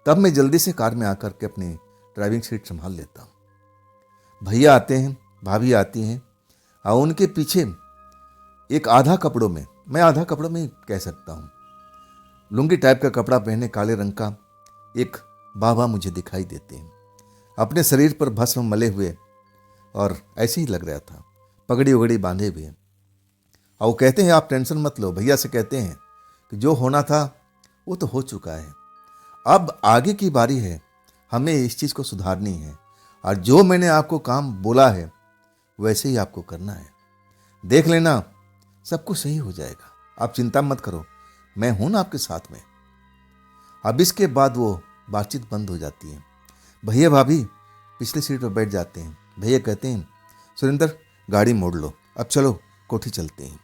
तब मैं जल्दी से कार में आकर के अपनी ड्राइविंग सीट संभाल लेता हूँ। भैया आते हैं, भाभी आती हैं, और उनके पीछे एक आधा कपड़ों में, मैं आधा कपड़ों में ही कह सकता हूँ, लुंगी टाइप का कपड़ा पहने काले रंग का एक बाबा मुझे दिखाई देते हैं। अपने शरीर पर भस्म मले हुए, और ऐसे ही लग रहा था, पगड़ी उगड़ी बांधे हुए। और वो कहते हैं आप टेंशन मत लो, भैया से कहते हैं कि जो होना था वो तो हो चुका है, अब आगे की बारी है, हमें इस चीज़ को सुधारनी है, और जो मैंने आपको काम बोला है वैसे ही आपको करना है। देख लेना सब कुछ सही हो जाएगा, आप चिंता मत करो, मैं हूं ना आपके साथ में। अब इसके बाद वो बातचीत बंद हो जाती है। भैया भाभी पिछली सीट पर बैठ जाते हैं। भैया कहते हैं सुरेंद्र गाड़ी मोड़ लो, अब चलो कोठी चलते हैं।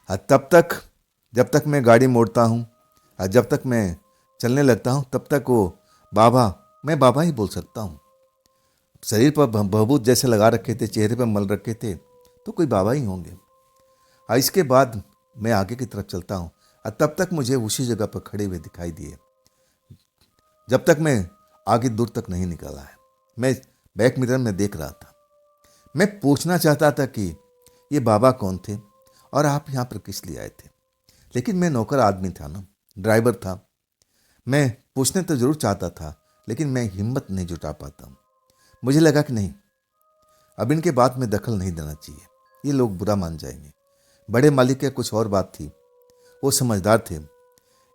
और तब तक जब तक मैं गाड़ी मोड़ता हूँ और जब तक मैं चलने लगता हूँ तब तक वो बाबा, मैं बाबा ही बोल सकता हूँ। शरीर पर भभूत जैसे लगा रखे थे, चेहरे पर मल रखे थे, तो कोई बाबा ही होंगे। और इसके बाद मैं आगे की तरफ चलता हूँ, और तब तक मुझे उसी जगह पर खड़े हुए दिखाई दिए, जब तक मैं आगे दूर तक नहीं निकला है। मैं बैक मिरर में देख रहा था। मैं पूछना चाहता था कि ये बाबा कौन थे और आप यहाँ पर किस लिए आए थे, लेकिन मैं नौकर आदमी था ना, ड्राइवर था। मैं पूछने तो जरूर चाहता था, लेकिन मैं हिम्मत नहीं जुटा पाता। मुझे लगा कि नहीं, अब इनके बात में दखल नहीं देना चाहिए, ये लोग बुरा मान जाएंगे। बड़े मालिक की कुछ और बात थी, वो समझदार थे,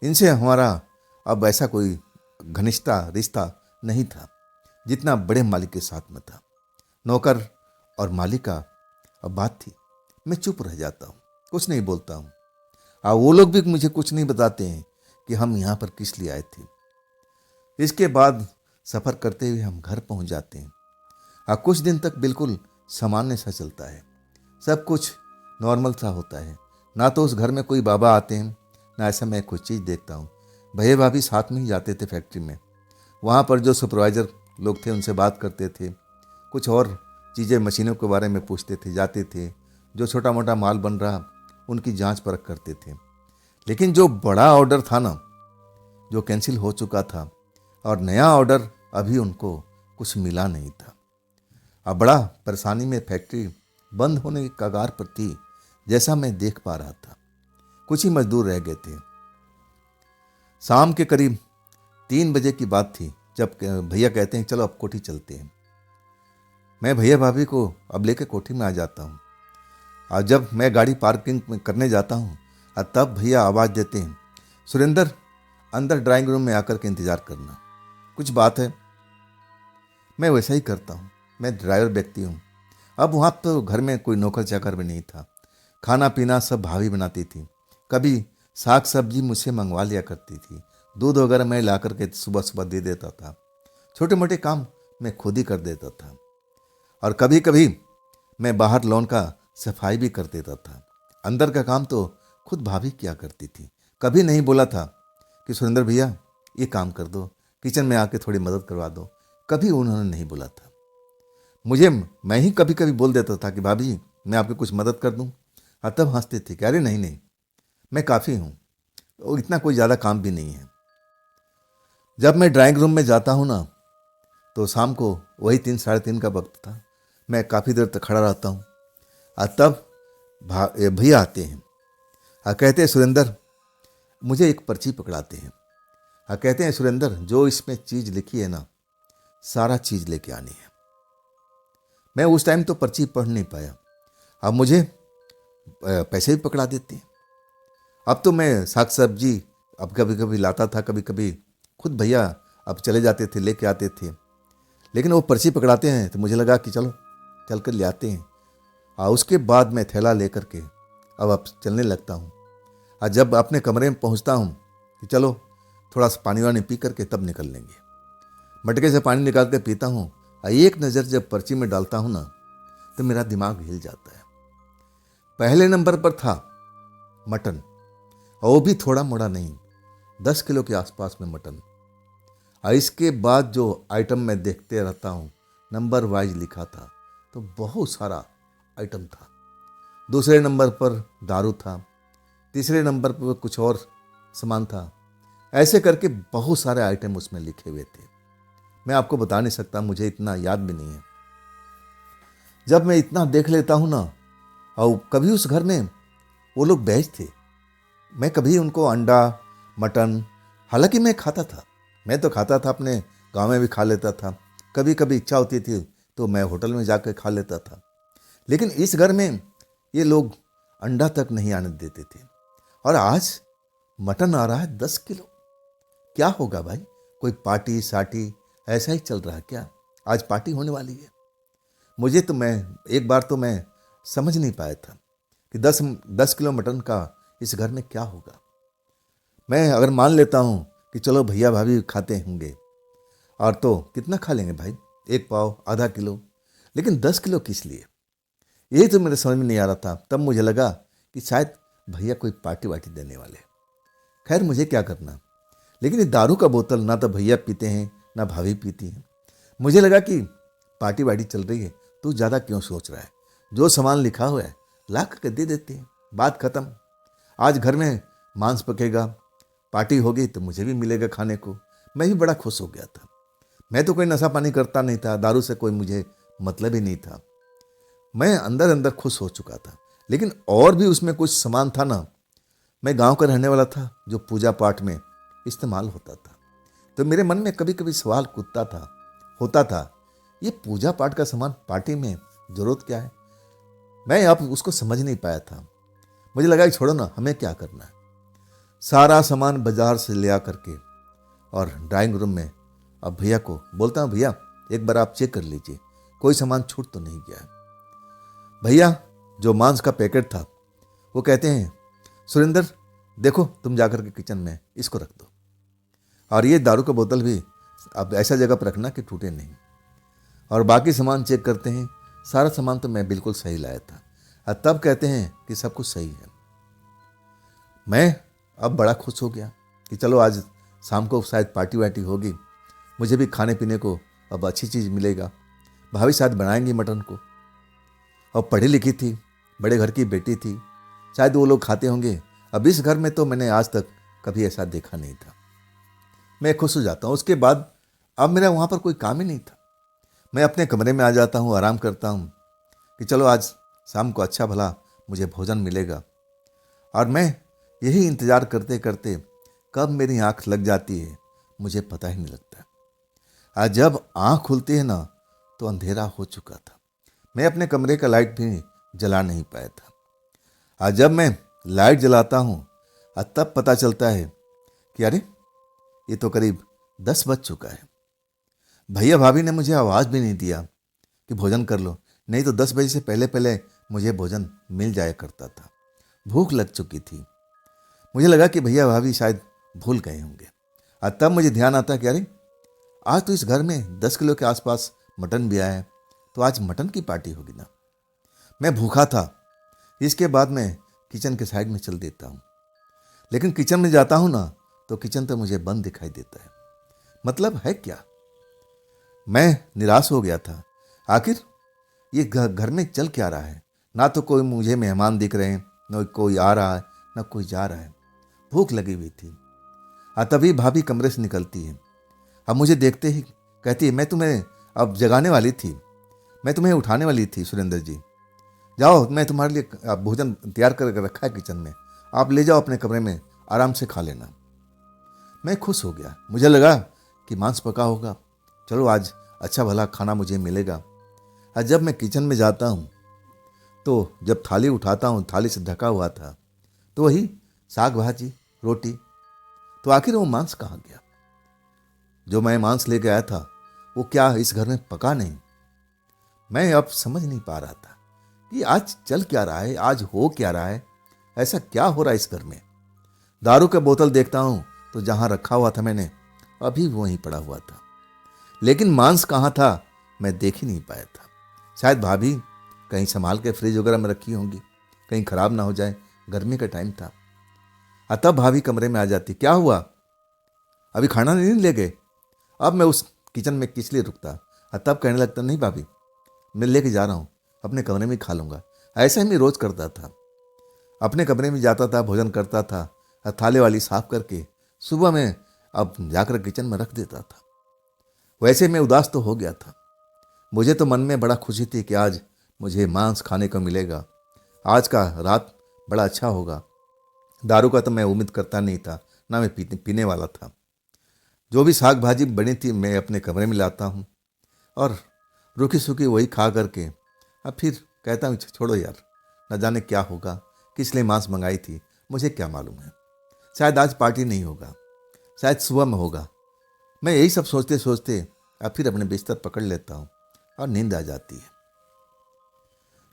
इनसे हमारा अब ऐसा कोई घनिष्ठता रिश्ता नहीं था जितना बड़े मालिक के साथ में था। नौकर और मालिक का अब बात थी। मैं चुप रह जाता हूँ, कुछ नहीं बोलता हूँ, और वो लोग भी मुझे कुछ नहीं बताते हैं कि हम यहाँ पर किस लिए आए थे। इसके बाद सफ़र करते हुए हम घर पहुँच जाते हैं, और कुछ दिन तक बिल्कुल सामान्य सा चलता है, सब कुछ नॉर्मल सा होता है। ना तो उस घर में कोई बाबा आते हैं, ना ऐसा मैं कुछ चीज़ देखता हूँ। भैया भाभी साथ में ही जाते थे फैक्ट्री में, वहाँ पर जो सुपरवाइज़र लोग थे उनसे बात करते थे, कुछ और चीज़ें मशीनों के बारे में पूछते थे, जाते थे, जो छोटा मोटा माल बन रहा उनकी जांच परख करते थे। लेकिन जो बड़ा ऑर्डर था ना, जो कैंसिल हो चुका था, और नया ऑर्डर अभी उनको कुछ मिला नहीं था। अब बड़ा परेशानी में फैक्ट्री बंद होने की कगार पर थी, जैसा मैं देख पा रहा था। कुछ ही मजदूर रह गए थे। शाम के करीब 3 बजे की बात थी जब भैया कहते हैं चलो अब कोठी चलते हैं। मैं भैया भाभी को अब लेके कोठी में आ जाता हूँ, और जब मैं गाड़ी पार्किंग में करने जाता हूँ तब भैया आवाज़ देते हैं सुरेंद्र अंदर ड्राइंग रूम में आकर के इंतज़ार करना, कुछ बात है। मैं वैसा ही करता हूँ, मैं ड्राइवर व्यक्ति हूँ। अब वहाँ तो घर में कोई नौकर चाकर भी नहीं था, खाना पीना सब भाभी बनाती थी। कभी साग सब्जी मुझसे मंगवा लिया करती थी, दूध वगैरह मैं ला करके सुबह सुबह दे देता था। छोटे मोटे काम मैं खुद ही कर देता था, और कभी कभी मैं बाहर लॉन का सफाई भी कर देता था। अंदर का काम तो खुद भाभी किया करती थी। कभी नहीं बोला था कि सुरेंद्र भैया ये काम कर दो, किचन में आके थोड़ी मदद करवा दो, कभी उन्होंने नहीं बोला था। मैं ही कभी कभी बोल देता था कि भाभी मैं आपकी कुछ मदद कर दूं, तब हंसते थे कि अरे नहीं नहीं, मैं काफ़ी हूँ, और इतना कोई ज़्यादा काम भी नहीं है। जब मैं ड्राइंग रूम में जाता हूँ ना, तो शाम को वही 3 साढ़े 3 का वक्त था। मैं काफ़ी देर तक खड़ा रहता हूँ, और तब ये भैया आते हैं और कहते हैं, सुरेंद्र, मुझे एक पर्ची पकड़ाते हैं और कहते हैं, सुरेंद्र, जो इसमें चीज़ लिखी है ना, सारा चीज़ लेके आनी है। मैं उस टाइम तो पर्ची पढ़ नहीं पाया, अब मुझे पैसे भी पकड़ा देते हैं। अब तो मैं साग सब्जी अब कभी कभी लाता था, कभी कभी खुद भैया अब चले जाते थे, लेके आते थे। लेकिन वो पर्ची पकड़ाते हैं तो मुझे लगा कि चलो चल कर ले आते हैं। और उसके बाद मैं थैला लेकर के अब चलने लगता हूँ। और जब अपने कमरे में पहुँचता हूँ कि चलो थोड़ा सा पानी वानी पी करके तब निकल लेंगे, मटके से पानी निकाल के पीता हूँ। और एक नज़र जब पर्ची में डालता हूँ ना, तो मेरा दिमाग हिल जाता है। पहले नंबर पर था मटन, और वो भी थोड़ा मोड़ा नहीं, 10 किलो के आसपास में मटन। और इसके बाद जो आइटम मैं देखते रहता हूँ, नंबर वाइज लिखा था, तो बहुत सारा आइटम था। दूसरे नंबर पर दारू था, तीसरे नंबर पर कुछ और सामान था। ऐसे करके बहुत सारे आइटम उसमें लिखे हुए थे। मैं आपको बता नहीं सकता, मुझे इतना याद भी नहीं है। जब मैं इतना देख लेता हूँ ना, और कभी उस घर में वो लोग वेज थे, मैं कभी उनको अंडा मटन, हालांकि मैं खाता था, मैं तो खाता था, अपने गांव में भी खा लेता था, कभी कभी इच्छा होती थी तो मैं होटल में जाकर खा लेता था। लेकिन इस घर में ये लोग अंडा तक नहीं आने देते थे। और आज मटन आ रहा है 10 किलो। क्या होगा भाई, कोई पार्टी साटी ऐसा ही चल रहा है क्या? आज पार्टी होने वाली है। मुझे तो मैं एक बार तो मैं समझ नहीं पाया था कि 10 किलो मटन का इस घर में क्या होगा। मैं अगर मान लेता हूँ कि चलो भैया भाभी खाते होंगे, और तो कितना खा लेंगे भाई, 1 पाव आधा किलो, लेकिन 10 किलो किस लिए? यही तो मेरे समझ में नहीं आ रहा था। तब मुझे लगा कि शायद भैया कोई पार्टी वार्टी देने वाले। खैर, मुझे क्या करना। लेकिन ये दारू का बोतल ना तो भैया पीते हैं ना भाभी पीती हैं। मुझे लगा कि पार्टी वार्टी चल रही है, तू ज़्यादा क्यों सोच रहा है, जो सामान लिखा हुआ है ला कर दे देते हैं, बात खत्म। आज घर में मांस पकेगा, पार्टी होगी तो मुझे भी मिलेगा खाने को। मैं भी बड़ा खुश हो गया था। मैं तो कोई नशा पानी करता नहीं था, दारू से कोई मुझे मतलब ही नहीं था। मैं अंदर अंदर खुश हो चुका था। लेकिन और भी उसमें कुछ सामान था ना, मैं गांव का रहने वाला था, जो पूजा पाठ में इस्तेमाल होता था। तो मेरे मन में कभी कभी सवाल होता था, ये पूजा पाठ का सामान पार्टी में जरूरत क्या है? मैं अब उसको समझ नहीं पाया था। मुझे लगा कि छोड़ो ना, हमें क्या करना है। सारा सामान बाजार से ले आ करके और ड्राइंग रूम में अब भैया को बोलता हूँ, भैया एक बार आप चेक कर लीजिए, कोई सामान छूट तो नहीं गया है। भैया जो मांस का पैकेट था, वो कहते हैं, सुरेंद्र देखो, तुम जाकर के किचन में इसको रख दो, और ये दारू का बोतल भी अब ऐसा जगह पर रखना कि टूटे नहीं। और बाकी सामान चेक करते हैं, सारा सामान तो मैं बिल्कुल सही लाया था। और तब कहते हैं कि सब कुछ सही है। मैं अब बड़ा खुश हो गया कि चलो आज शाम को शायद पार्टी वार्टी होगी, मुझे भी खाने पीने को अब अच्छी चीज़ मिलेगा। भाभी शायद बनाएंगी मटन को, और पढ़ी लिखी थी, बड़े घर की बेटी थी, शायद वो लोग खाते होंगे। अब इस घर में तो मैंने आज तक कभी ऐसा देखा नहीं था। मैं खुश हो जाता हूँ। उसके बाद अब मेरा वहाँ पर कोई काम ही नहीं था। मैं अपने कमरे में आ जाता हूँ, आराम करता हूँ कि चलो आज शाम को अच्छा भला मुझे भोजन मिलेगा। और मैं यही इंतज़ार करते करते कब मेरी आँख लग जाती है मुझे पता ही नहीं लगता। आज जब आँख खुलती है ना, तो अंधेरा हो चुका था। मैं अपने कमरे का लाइट भी जला नहीं पाया था। आज जब मैं लाइट जलाता हूँ, तब पता चलता है कि अरे ये तो करीब 10 बज चुका है। भैया भाभी ने मुझे आवाज़ भी नहीं दिया कि भोजन कर लो, नहीं तो 10 बजे से पहले पहले मुझे भोजन मिल जाया करता था। भूख लग चुकी थी। मुझे लगा कि भैया भाभी शायद भूल गए होंगे। और तब मुझे ध्यान आता कि अरे आज तो इस घर में 10 किलो के आसपास मटन भी आया है, तो आज मटन की पार्टी होगी ना। मैं भूखा था। इसके बाद मैं किचन के साइड में चल देता हूँ। लेकिन किचन में जाता हूँ ना, तो किचन तो मुझे बंद दिखाई देता है। मतलब है क्या? मैं निराश हो गया था। आखिर ये घर में चल क्या रहा है? ना तो कोई मुझे मेहमान दिख रहे हैं, न कोई आ रहा है, न कोई जा रहा है। भूख लगी हुई थी। तभी भाभी कमरे से निकलती है। अब मुझे देखते ही कहती है, मैं तुम्हें अब जगाने वाली थी, मैं तुम्हें उठाने वाली थी सुरेंद्र जी। जाओ, मैं तुम्हारे लिए भोजन तैयार करके रखा है किचन में, आप ले जाओ अपने कमरे में, आराम से खा लेना। मैं खुश हो गया। मुझे लगा कि मांस पका होगा, चलो आज अच्छा भला खाना मुझे मिलेगा। और जब मैं किचन में जाता हूँ तो जब थाली उठाता हूँ, थाली से ढका हुआ था तो वही साग भाजी रोटी। तो आखिर वो मांस कहाँ गया? जो मैं मांस लेके आया था वो क्या इस घर में पका नहीं? मैं अब समझ नहीं पा रहा था कि आज चल क्या रहा है, आज हो क्या रहा है, ऐसा क्या हो रहा है इस घर में। दारू का बोतल देखता हूं तो जहां रखा हुआ था मैंने, अभी वहीं पड़ा हुआ था, लेकिन मांस कहाँ था मैं देख ही नहीं पाया था। शायद भाभी कहीं संभाल के फ्रिज वगैरह में रखी होंगी, कहीं खराब ना हो जाए, गर्मी का टाइम था। तब भाभी कमरे में आ जाती, क्या हुआ, अभी खाना नहीं ले गए? अब मैं उस किचन में किस लिए रुकता। तब कहने लगता, नहीं भाभी, मैं लेके जा रहा हूँ, अपने कमरे में खा लूँगा। ऐसा ही मैं रोज़ करता था, अपने कमरे में जाता था, भोजन करता था, थाले वाली साफ करके सुबह में अब जाकर किचन में रख देता था। वैसे मैं उदास तो हो गया था। मुझे तो मन में बड़ा खुशी थी कि आज मुझे मांस खाने को मिलेगा, आज का रात बड़ा अच्छा होगा। दारू का तो मैं उम्मीद करता नहीं था, ना मैं पीने वाला था। जो भी साग भाजी बनी थी मैं अपने कमरे में लाता हूँ और रूखी सूखी वही खा करके अब फिर कहता हूँ, छोड़ो यार, न जाने क्या होगा, किस लिए मांस मंगाई थी, मुझे क्या मालूम है। शायद आज पार्टी नहीं होगा, शायद सुबह में होगा। मैं यही सब सोचते सोचते अब फिर अपने बिस्तर पकड़ लेता हूँ और नींद आ जाती है।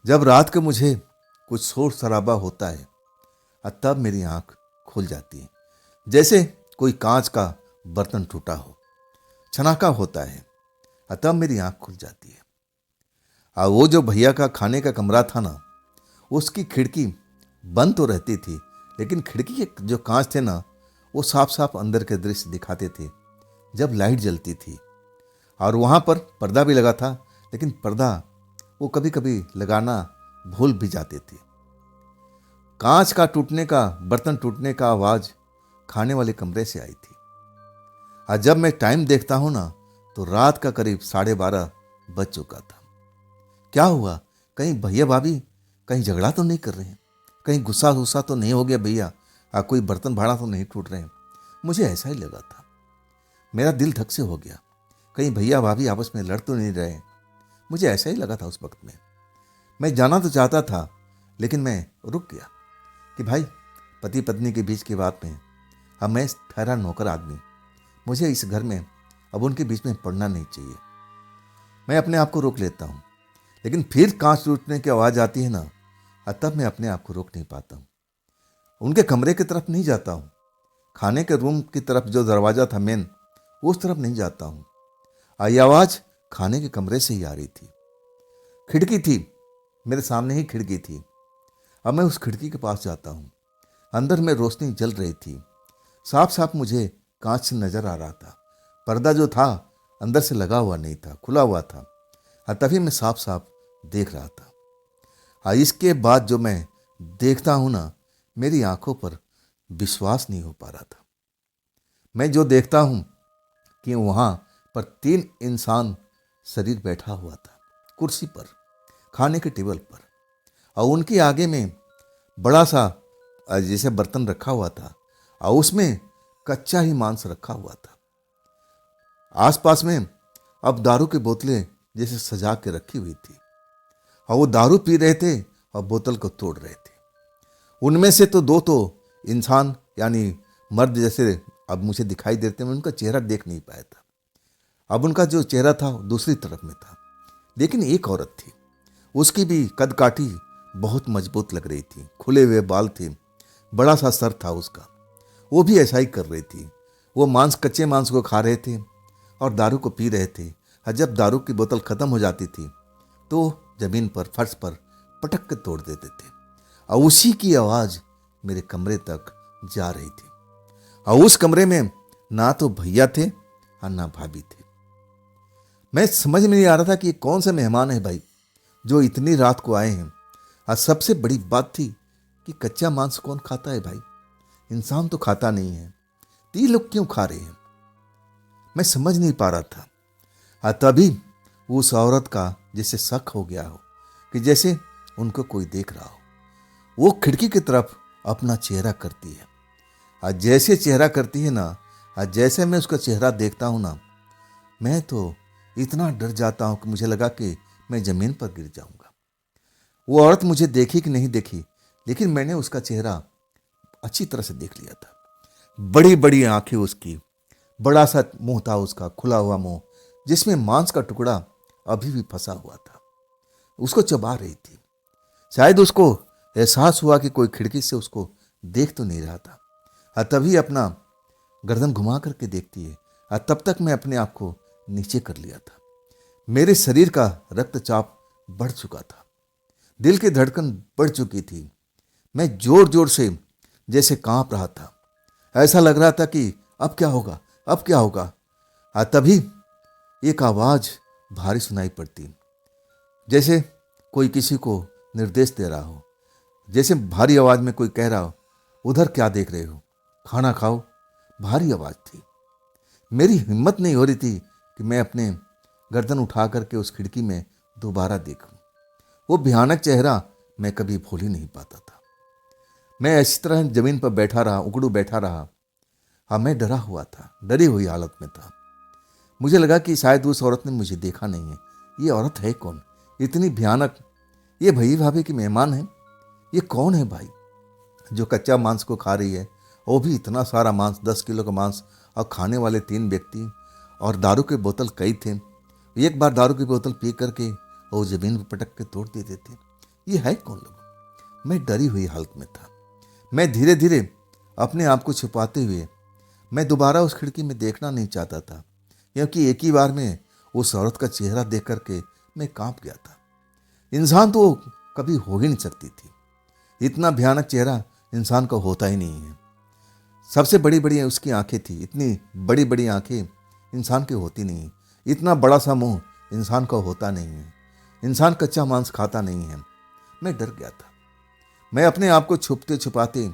जब रात को मुझे कुछ शोर शराबा होता है तब मेरी आंख खुल जाती है, जैसे कोई कांच का बर्तन टूटा हो, छनाका होता है, तब मेरी आंख खुल जाती है। और वो जो भैया का खाने का कमरा था ना, उसकी खिड़की बंद तो रहती थी, लेकिन खिड़की के जो कांच थे ना, वो साफ साफ अंदर के दृश्य दिखाते थे जब लाइट जलती थी। और वहाँ पर पर्दा भी लगा था, लेकिन पर्दा वो कभी कभी लगाना भूल भी जाते थे। कांच का टूटने का, बर्तन टूटने का आवाज खाने वाले कमरे से आई थी। और जब मैं टाइम देखता हूं ना तो रात का करीब 12:30 बज चुका था। क्या हुआ, कहीं भैया भाभी कहीं झगड़ा तो नहीं कर रहे हैं, कहीं गुस्सा गुस्सा तो नहीं हो गया भैया, कोई बर्तन भाड़ा तो नहीं टूट रहे हैं। मुझे ऐसा ही लगा था। मेरा दिल धक से हो गया, कहीं भैया भाभी आपस में लड़ तो नहीं रहे। मुझे ऐसा ही लगा था उस वक्त में। मैं जाना तो चाहता था, लेकिन मैं रुक गया कि भाई, पति पत्नी के बीच की बात में अब मैं ठहरा नौकर आदमी, मुझे इस घर में अब उनके बीच में पड़ना नहीं चाहिए। मैं अपने आप को रोक लेता हूँ, लेकिन फिर कांच टूटने की आवाज़ आती है ना, तब मैं अपने आप को रोक नहीं पाता हूँ। उनके कमरे की तरफ नहीं जाता हूँ, खाने के रूम की तरफ जो दरवाज़ा था मेन, उस तरफ नहीं जाता हूँ। ये आवाज़ खाने के कमरे से ही आ रही थी। खिड़की थी, मेरे सामने ही खिड़की थी। अब मैं उस खिड़की के पास जाता हूँ। अंदर में रोशनी जल रही थी, साफ साफ मुझे कांच से नजर आ रहा था। पर्दा जो था अंदर से लगा हुआ नहीं था, खुला हुआ था, तभी मैं साफ साफ देख रहा था। इसके बाद जो मैं देखता हूँ ना, मेरी आंखों पर विश्वास नहीं हो पा रहा था। मैं जो देखता हूँ कि वहाँ पर 3 इंसान शरीर बैठा हुआ था कुर्सी पर, खाने के टेबल पर, और उनके आगे में बड़ा सा जैसे बर्तन रखा हुआ था और उसमें कच्चा ही मांस रखा हुआ था। आसपास में अब दारू की बोतलें जैसे सजा के रखी हुई थी और वो दारू पी रहे थे और बोतल को तोड़ रहे थे। उनमें से तो 2 तो इंसान यानी मर्द जैसे अब मुझे दिखाई देते, मैं उनका चेहरा देख नहीं पाया था। अब उनका जो चेहरा था दूसरी तरफ में था, लेकिन एक औरत थी, उसकी भी कद काठी बहुत मजबूत लग रही थी, खुले हुए बाल थे, बड़ा सा सर था उसका। वो भी ऐसा ही कर रही थी। वो कच्चे मांस को खा रहे थे और दारू को पी रहे थे। और जब दारू की बोतल खत्म हो जाती थी तो जमीन पर, फर्श पर पटक के तोड़ देते थे और उसी की आवाज़ मेरे कमरे तक जा रही थी। और उस कमरे में ना तो भैया थे और ना भाभी थे। मैं समझ में नहीं आ रहा था कि कौन से मेहमान है भाई जो इतनी रात को आए हैं। और सबसे बड़ी बात थी कि कच्चा मांस कौन खाता है भाई, इंसान तो खाता नहीं है, तो ये लोग क्यों खा रहे हैं। मैं समझ नहीं पा रहा था। तभी उस औरत का जैसे शक हो गया हो कि जैसे उनको कोई देख रहा हो, वो खिड़की की तरफ अपना चेहरा करती है। और जैसे चेहरा करती है ना, और जैसे मैं उसका चेहरा देखता हूँ ना, मैं तो इतना डर जाता हूँ कि मुझे लगा कि मैं ज़मीन पर गिर जाऊँगा। वो औरत मुझे देखी कि नहीं देखी, लेकिन मैंने उसका चेहरा अच्छी तरह से देख लिया था। बड़ी बड़ी आंखें उसकी, बड़ा सा मुंह था उसका, खुला हुआ मुंह, जिसमें मांस का टुकड़ा अभी भी फंसा हुआ था। उसको चबा रही थी। शायद उसको एहसास हुआ कि कोई खिड़की से उसको देख तो नहीं रहा था। तभी अपना गर्दन घुमा करके देखती है। तब तक मैं अपने आप को नीचे कर लिया था। मेरे शरीर का रक्तचाप बढ़ चुका था, दिल की धड़कन बढ़ चुकी थी। मैं जोर जोर से जैसे कांप रहा था। ऐसा लग रहा था कि अब क्या होगा, अब क्या होगा। तभी एक आवाज भारी सुनाई पड़ती, जैसे कोई किसी को निर्देश दे रहा हो, जैसे भारी आवाज में कोई कह रहा हो, उधर क्या देख रहे हो, खाना खाओ। भारी आवाज थी। मेरी हिम्मत नहीं हो रही थी कि मैं अपने गर्दन उठा करके उस खिड़की में दोबारा देखूं। वो भयानक चेहरा मैं कभी भूल ही नहीं पाता था। मैं इस तरह जमीन पर बैठा रहा, उकड़ू बैठा रहा। हाँ, मैं डरा हुआ था, डरी हुई हालत में था। मुझे लगा कि शायद उस औरत ने मुझे देखा नहीं है। ये औरत है कौन, इतनी भयानक? ये भई भाभी की मेहमान है? ये कौन है भाई जो कच्चा मांस को खा रही है, वो भी इतना सारा मांस, 10 किलो का मांस, और खाने वाले 3 व्यक्ति, और दारू के बोतल कई थे। एक बार दारू की बोतल पी करके वो जमीन पर पटक के तोड़ देते थे। ये है कौन लोग? मैं डरी हुई हालत में था। मैं धीरे धीरे अपने आप को छुपाते हुए मैं दोबारा उस खिड़की में देखना नहीं चाहता था, क्योंकि एक ही बार में उस औरत का चेहरा देख करके मैं कांप गया था। इंसान तो कभी हो ही नहीं सकती थी। इतना भयानक चेहरा इंसान का होता ही नहीं है। सबसे बड़ी बड़ी उसकी आंखें थी, इतनी बड़ी बड़ी आंखें इंसान की होती नहीं। इतना बड़ा सा मुंह इंसान का होता नहीं है। इंसान कच्चा मांस खाता नहीं है। मैं डर गया था। मैं अपने आप को छुपते छुपाते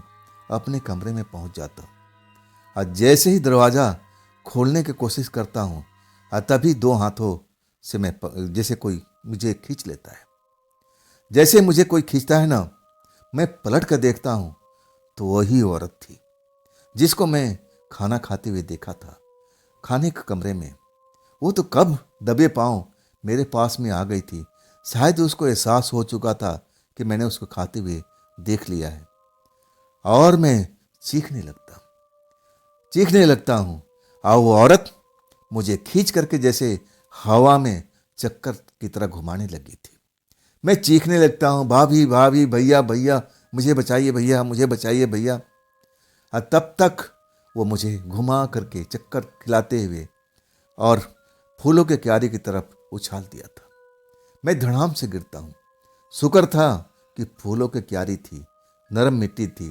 अपने कमरे में पहुंच जाता हूँ, और जैसे ही दरवाज़ा खोलने की कोशिश करता हूँ, तभी 2 हाथों से मैं जैसे कोई मुझे खींच लेता है। जैसे मुझे कोई खींचता है ना, मैं पलट कर देखता हूँ तो वही औरत थी जिसको मैं खाना खाते हुए देखा था खाने के कमरे में। वो तो कब दबे पांव मेरे पास में आ गई थी। शायद उसको एहसास हो चुका था कि मैंने उसको खाते हुए देख लिया है, और मैं चीखने लगता हूँ। और वो औरत मुझे खींच करके जैसे हवा में चक्कर की तरह घुमाने लगी थी। मैं चीखने लगता हूँ, भाभी भाभी, भैया भैया, मुझे बचाइए भैया, मुझे बचाइए भैया। और तब तक वो मुझे घुमा करके चक्कर खिलाते हुए और फूलों के क्यारी की तरफ उछाल दिया था। मैं धड़ाम से गिरता हूँ। शुक्र था कि फूलों की क्यारी थी, नरम मिट्टी थी।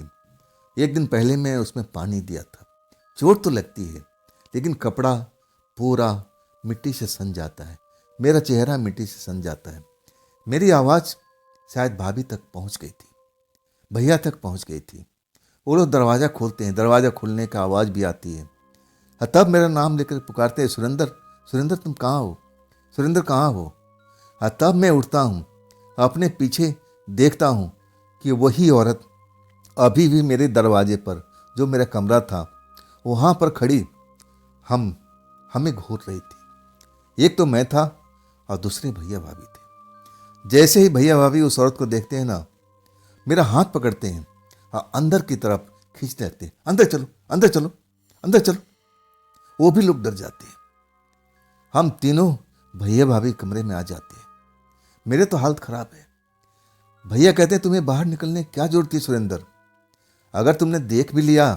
एक दिन पहले मैं उसमें पानी दिया था। चोट तो लगती है, लेकिन कपड़ा पूरा मिट्टी से सन जाता है, मेरा चेहरा मिट्टी से सन जाता है। मेरी आवाज़ शायद भाभी तक पहुंच गई थी, भैया तक पहुंच गई थी। वो लोग दरवाज़ा खोलते हैं, दरवाज़ा खुलने का आवाज़ भी आती है। तब मेरा नाम लेकर पुकारते हैं, सुरेंद्र, सुरेंद्र तुम कहाँ हो, सुरेंद्र कहाँ हो। तब मैं उठता हूँ, अपने पीछे देखता हूँ कि वही औरत अभी भी मेरे दरवाजे पर, जो मेरा कमरा था, वहाँ पर खड़ी हमें घूर रही थी। एक तो मैं था और दूसरे भैया भाभी थे। जैसे ही भैया भाभी उस औरत को देखते हैं ना, मेरा हाथ पकड़ते हैं और अंदर की तरफ खींचते रहते हैं, अंदर चलो, अंदर चलो, अंदर चलो। वो भी लोग डर जाते हैं। हम तीनों भैया भाभी कमरे में आ जाते हैं। मेरे तो हालत खराब है। भैया कहते हैं, तुम्हें बाहर निकलने क्या जरूरत थी सुरेंद्र? अगर तुमने देख भी लिया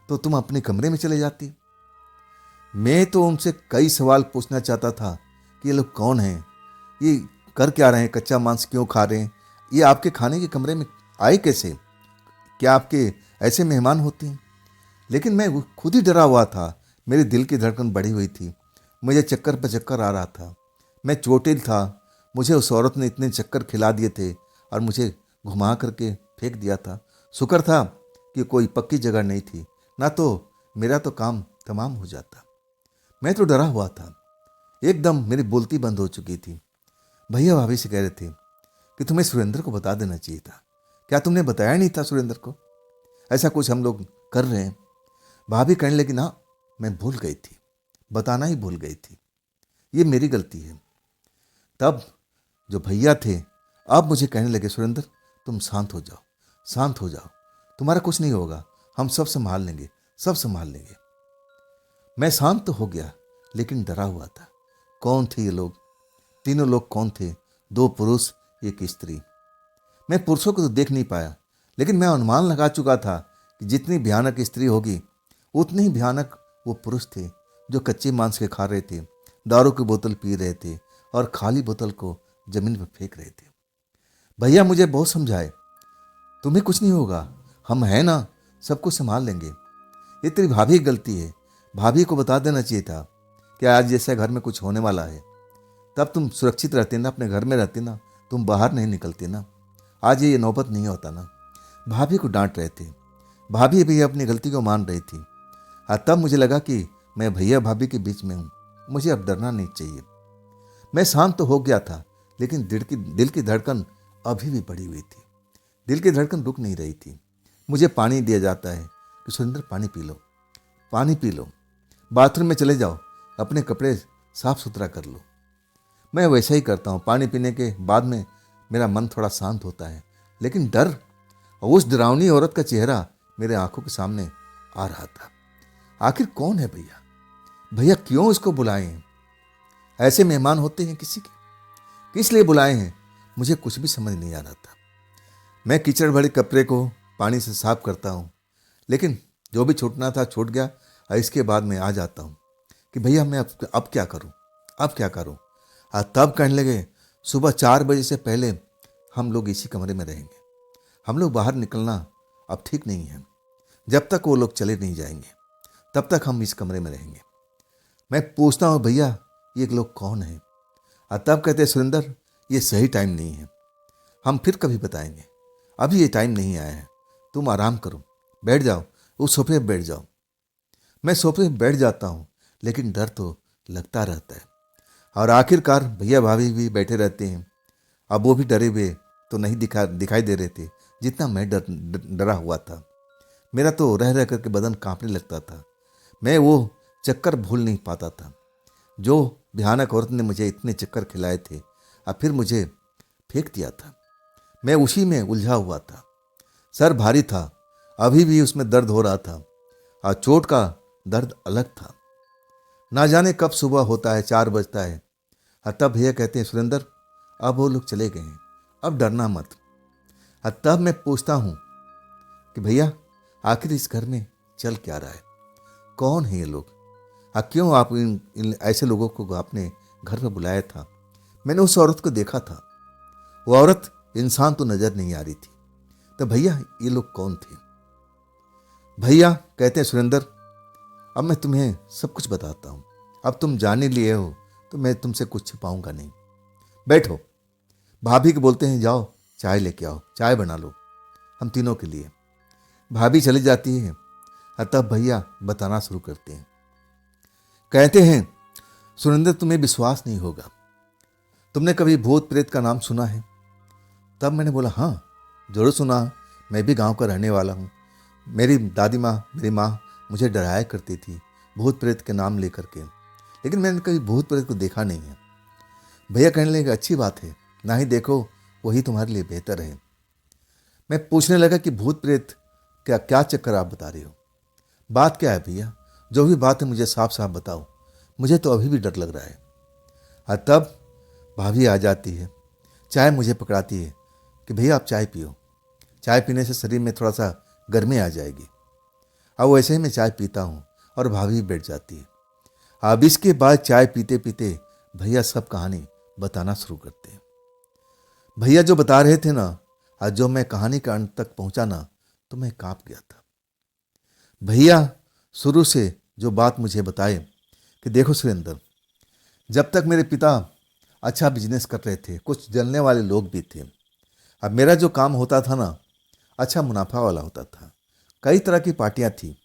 तो तुम अपने कमरे में चले जाती। मैं तो उनसे कई सवाल पूछना चाहता था कि ये लोग कौन हैं, ये कर क्या रहे हैं, कच्चा मांस क्यों खा रहे हैं, ये आपके खाने के कमरे में आए कैसे, क्या आपके ऐसे मेहमान होते हैं? लेकिन मैं खुद ही डरा हुआ था। मेरे दिल की धड़कन बढ़ी हुई थी। मुझे चक्कर पर चक्कर आ रहा था। मैं चोटिल था। मुझे उस औरत ने इतने चक्कर खिला दिए थे और मुझे घुमा करके फेंक दिया था। शुक्र था कि कोई पक्की जगह नहीं थी, ना तो मेरा तो काम तमाम हो जाता। मैं तो डरा हुआ था, एकदम मेरी बोलती बंद हो चुकी थी। भैया भाभी से कह रहे थे कि तुम्हें सुरेंद्र को बता देना चाहिए था। क्या तुमने बताया नहीं था सुरेंद्र को? ऐसा कुछ हम लोग कर रहे हैं। भाभी कहने लगी, ना मैं भूल गई थी, बताना ही भूल गई थी, ये मेरी गलती है। तब जो भैया थे अब मुझे कहने लगे, सुरेंद्र तुम शांत हो जाओ, शांत हो जाओ, तुम्हारा कुछ नहीं होगा, हम सब संभाल लेंगे, सब संभाल लेंगे। मैं शांत तो हो गया, लेकिन डरा हुआ था। कौन थे ये लोग? तीनों लोग कौन थे? दो पुरुष, एक स्त्री। मैं पुरुषों को तो देख नहीं पाया, लेकिन मैं अनुमान लगा चुका था कि जितनी भयानक स्त्री होगी उतनी ही भयानक वो पुरुष थे जो कच्चे मांस के खा रहे थे, दारू की बोतल पी रहे थे और खाली बोतल को जमीन पर फेंक रहे थे। भैया मुझे बहुत समझाए, तुम्हें कुछ नहीं होगा, हम हैं ना, सब कुछ संभाल लेंगे। ये तेरी भाभी की गलती है, भाभी को बता देना चाहिए था कि आज जैसे घर में कुछ होने वाला है। तब तुम सुरक्षित रहते ना, अपने घर में रहते ना, तुम बाहर नहीं निकलते ना, आज ये नौबत नहीं होता ना। भाभी को डांट रहे थे, भाभी भी अपनी गलती को मान रही थी। तब मुझे लगा कि मैं भैया भाभी के बीच में हूँ, मुझे अब डरना नहीं चाहिए। मैं शांत तो हो गया था, लेकिन दिल की धड़कन अभी भी बढ़ी हुई थी। दिल की धड़कन रुक नहीं रही थी। मुझे पानी दिया जाता है कि सुरेंद्र पानी पी लो, पानी पी लो, बाथरूम में चले जाओ, अपने कपड़े साफ सुथरा कर लो। मैं वैसा ही करता हूँ। पानी पीने के बाद में मेरा मन थोड़ा शांत होता है, लेकिन डर और उस डरावनी औरत का चेहरा मेरे आंखों के सामने आ रहा था। आखिर कौन है भैया? भैया क्यों इसको बुलाए हैं? ऐसे मेहमान होते हैं किसी के? किस लिए बुलाए हैं? मुझे कुछ भी समझ नहीं आ रहा था। मैं कीचड़ भरे कपड़े को पानी से साफ करता हूँ, लेकिन जो भी छूटना था छूट गया। और इसके बाद मैं आ जाता हूँ कि भैया मैं अब क्या करूँ, अब क्या करूँ। तब कहने लगे, सुबह 4 बजे से पहले हम लोग इसी कमरे में रहेंगे, हम लोग बाहर निकलना अब ठीक नहीं है। जब तक वो लोग चले नहीं जाएंगे तब तक हम इस कमरे में रहेंगे। मैं पूछता हूँ, भैया ये लोग कौन हैं? तब कहते, सुरेंद्र ये सही टाइम नहीं है, हम फिर कभी बताएंगे, अभी ये टाइम नहीं आया है, तुम आराम करो, बैठ जाओ, उस सोफे पर बैठ जाओ। मैं सोफे पर बैठ जाता हूँ, लेकिन डर तो लगता रहता है। और आखिरकार भैया भाभी भी बैठे रहते हैं। अब वो भी डरे हुए तो नहीं दिखाई दे रहे थे जितना मैं डरा हुआ था। मेरा तो रह रह करके बदन कांपने लगता था। मैं वो चक्कर भूल नहीं पाता था जो भयानक औरत ने मुझे इतने चक्कर खिलाए थे और फिर मुझे फेंक दिया था। मैं उसी में उलझा हुआ था। सर भारी था, अभी भी उसमें दर्द हो रहा था और चोट का दर्द अलग था। ना जाने कब सुबह होता है, 4 बजता है। तब भैया कहते हैं, सुरेंद्र अब वो लोग चले गए हैं, अब डरना मत। तब मैं पूछता हूँ कि भैया आखिर इस घर में चल क्या रहा है? कौन है ये लोग? क्यों आप इन ऐसे लोगों को आपने घर में बुलाया था? मैंने उस औरत को देखा था, वो औरत इंसान तो नजर नहीं आ रही थी। तो भैया ये लोग कौन थे? भैया कहते हैं, सुरेंद्र अब मैं तुम्हें सब कुछ बताता हूँ, अब तुम जाने लिए हो तो मैं तुमसे कुछ छिपाऊंगा नहीं। बैठो। भाभी को बोलते हैं, जाओ चाय लेके आओ, चाय बना लो हम तीनों के लिए। भाभी चली जाती है। तब भैया बताना शुरू करते हैं। कहते हैं, सुरेंद्र तुम्हें विश्वास नहीं होगा, तुमने कभी भूत प्रेत का नाम सुना है? तब मैंने बोला, हाँ जरूर सुना, मैं भी गांव का रहने वाला हूँ। मेरी दादी माँ, मेरी माँ मुझे डराया करती थी भूत प्रेत के नाम लेकर के, लेकिन मैंने कभी भूत प्रेत को देखा नहीं है। भैया कहने लगे, अच्छी बात है, ना ही देखो वही तुम्हारे लिए बेहतर है। मैं पूछने लगा कि भूत प्रेत क्या क्या चक्कर आप बता रहे हो? बात क्या है भैया? जो भी बात है मुझे साफ साफ बताओ, मुझे तो अभी भी डर लग रहा है। तब भाभी आ जाती है, चाय मुझे पकड़ाती है कि भैया आप चाय पियो, चाय पीने से शरीर में थोड़ा सा गर्मी आ जाएगी। अब वैसे ही मैं चाय पीता हूँ और भाभी बैठ जाती है। अब इसके बाद चाय पीते पीते भैया सब कहानी बताना शुरू करते हैं। भैया जो बता रहे थे ना, आज जो मैं कहानी का अंत तक पहुंचा ना, तो मैं कांप गया था। भैया शुरू से जो बात मुझे बताए कि देखो सुरेंद्र, जब तक मेरे पिता अच्छा बिजनेस कर रहे थे, कुछ जलने वाले लोग भी थे। अब मेरा जो काम होता था ना, अच्छा मुनाफा वाला होता था। कई तरह की पार्टियां थी।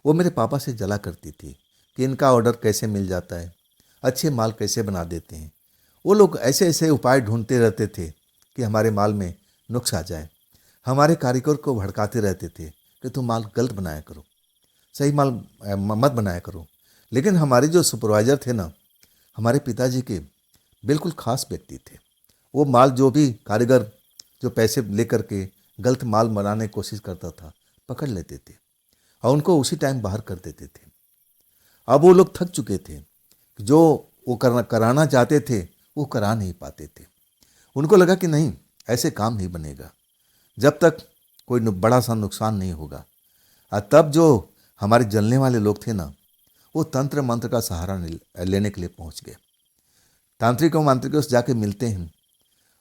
वो मेरे पापा से जला करती थी कि इनका ऑर्डर कैसे मिल जाता है, अच्छे माल कैसे बना देते हैं। वो लोग ऐसे ऐसे उपाय ढूंढते रहते थे कि हमारे माल में नुक्स आ जाए। हमारे कारीगर को भड़काते रहते थे कि तुम माल गलत बनाया करो, सही माल मत बनाया करो। लेकिन हमारे जो सुपरवाइजर थे ना, हमारे पिताजी के बिल्कुल खास व्यक्ति थे। वो माल जो भी कारीगर जो पैसे लेकर के गलत माल बनाने की कोशिश करता था, पकड़ लेते थे और उनको उसी टाइम बाहर कर देते थे। अब वो लोग थक चुके थे। जो वो कराना चाहते थे वो करा नहीं पाते थे। उनको लगा कि नहीं, ऐसे काम नहीं बनेगा जब तक कोई बड़ा सा नुकसान नहीं होगा। और तब जो हमारे जलने वाले लोग थे ना, वो तंत्र मंत्र का सहारा लेने के लिए पहुंच गए। तांत्रिकों मांत्रिकों से जाके मिलते हैं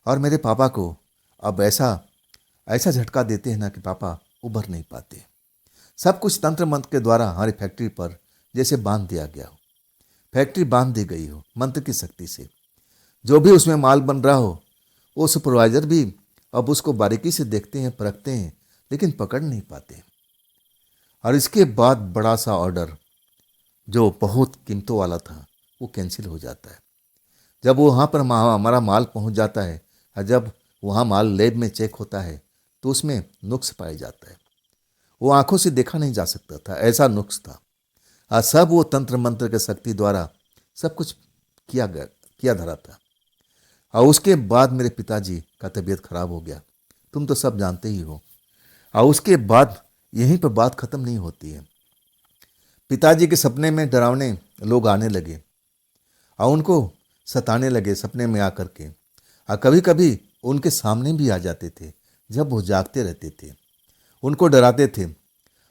और मेरे पापा को अब ऐसा ऐसा झटका देते हैं ना कि पापा उभर नहीं पाते। सब कुछ तंत्र मंत्र के द्वारा हमारी फैक्ट्री पर जैसे बांध दिया गया हो। फैक्ट्री बांध दी गई हो मंत्र की शक्ति से। जो भी उसमें माल बन रहा हो, वो सुपरवाइजर भी अब उसको बारीकी से देखते हैं, परखते हैं, लेकिन पकड़ नहीं पाते। और इसके बाद बड़ा सा ऑर्डर जो बहुत कीमतों वाला था वो कैंसिल हो जाता है। जब वो वहाँ पर हमारा माल पहुँच जाता है और जब वहाँ माल लैब में चेक होता है तो उसमें नुक्स पाया जाता है। वो आंखों से देखा नहीं जा सकता था, ऐसा नुक्स था। और सब वो तंत्र मंत्र के शक्ति द्वारा सब कुछ किया धरा था। और उसके बाद मेरे पिताजी का तबीयत खराब हो गया, तुम तो सब जानते ही हो। और उसके बाद यहीं पर बात खत्म नहीं होती है। पिताजी के सपने में डरावने लोग आने लगे और उनको सताने लगे सपने में आकर के। और कभी कभी उनके सामने भी आ जाते थे जब वो जागते रहते थे, उनको डराते थे।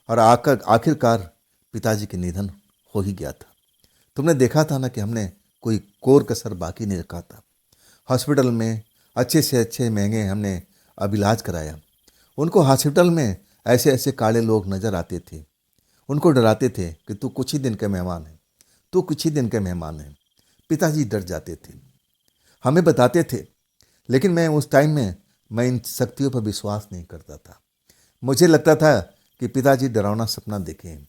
और आखिरकार पिताजी के निधन हो ही गया था। तुमने देखा था ना कि हमने कोई कोर कसर बाकी नहीं रखा था। हॉस्पिटल में अच्छे से अच्छे महंगे हमने अब इलाज कराया। उनको हॉस्पिटल में ऐसे ऐसे काले लोग नज़र आते थे, उनको डराते थे कि तू कुछ ही दिन के मेहमान है, तू कुछ ही दिन के मेहमान है। पिताजी डर जाते थे, हमें बताते थे, लेकिन उस टाइम में मैं इन शक्तियों पर विश्वास नहीं करता था। मुझे लगता था कि पिताजी डरावना सपना देखें,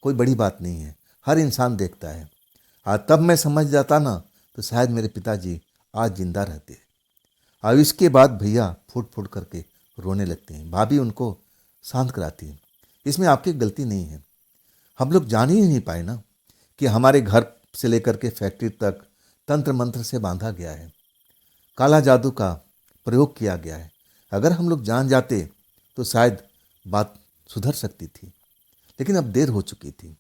कोई बड़ी बात नहीं है, हर इंसान देखता है। और तब मैं समझ जाता ना तो शायद मेरे पिताजी आज जिंदा रहते। और इसके बाद भैया फूट फूट करके रोने लगते हैं। भाभी उनको शांत कराती है, इसमें आपकी गलती नहीं है। हम लोग जान ही नहीं पाए ना कि हमारे घर से लेकर के फैक्ट्री तक तंत्र मंत्र से बांधा गया है, काला जादू का प्रयोग किया गया है। अगर हम लोग जान जाते तो शायद बात सुधर सकती थी, लेकिन अब देर हो चुकी थी।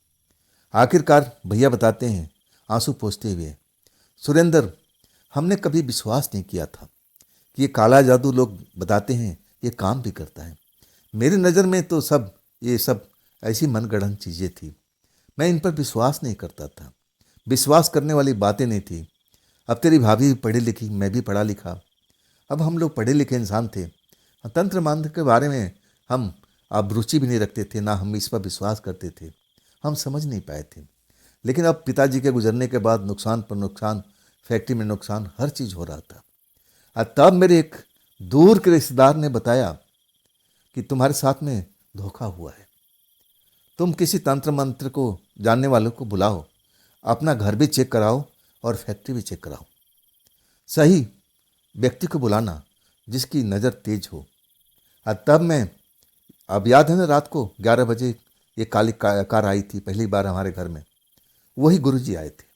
आखिरकार भैया बताते हैं आंसू पोंछते हुए, सुरेंद्र, हमने कभी विश्वास नहीं किया था कि ये काला जादू लोग बताते हैं ये काम भी करता है। मेरी नज़र में तो ये सब ऐसी मनगढ़ंत चीज़ें थी। मैं इन पर विश्वास नहीं करता था, विश्वास करने वाली बातें नहीं थी। अब तेरी भाभी भी पढ़ी लिखी, मैं भी पढ़ा लिखा, अब हम लोग पढ़े लिखे इंसान थे। तंत्र मंत्र के बारे में हम अब रुचि भी नहीं रखते थे, ना हम इस पर विश्वास करते थे, हम समझ नहीं पाए थे। लेकिन अब पिताजी के गुजरने के बाद नुकसान पर नुकसान, फैक्ट्री में नुकसान, हर चीज़ हो रहा था। और तब मेरे एक दूर के रिश्तेदार ने बताया कि तुम्हारे साथ में धोखा हुआ है, तुम किसी तंत्र मंत्र को जानने वालों को बुलाओ, अपना घर भी चेक कराओ और फैक्ट्री भी चेक कराओ। सही व्यक्ति को बुलाना जिसकी नज़र तेज हो। और तब मैं, अब याद है ना, रात को 11 बजे ये काली कार आई थी पहली बार हमारे घर में, वही गुरुजी आए थे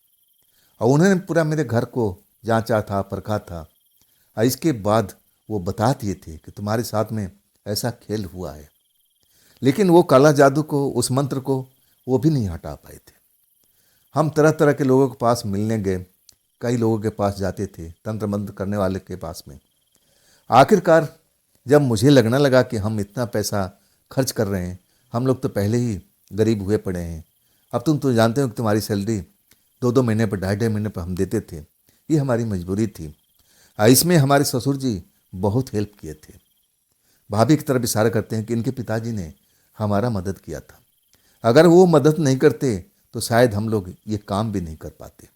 और उन्होंने पूरा मेरे घर को जांचा था, परखा था। और इसके बाद वो बता दिए थे कि तुम्हारे साथ में ऐसा खेल हुआ है। लेकिन वो काला जादू को, उस मंत्र को वो भी नहीं हटा पाए थे। हम तरह तरह के लोगों के पास मिलने गए, कई लोगों के पास जाते थे, तंत्र मंत्र करने वाले के पास में। आखिरकार जब मुझे लगने लगा कि हम इतना पैसा खर्च कर रहे हैं, हम लोग तो पहले ही गरीब हुए पड़े हैं, अब तुम तो जानते हो कि तुम्हारी सैलरी 2-2 महीने पर, 2.5 महीने पर हम देते थे, ये हमारी मजबूरी थी। इसमें हमारे ससुर जी बहुत हेल्प किए थे। भाभी की तरफ इशारा करते हैं कि इनके पिताजी ने हमारा मदद किया था, अगर वो मदद नहीं करते तो शायद हम लोग ये काम भी नहीं कर पाते।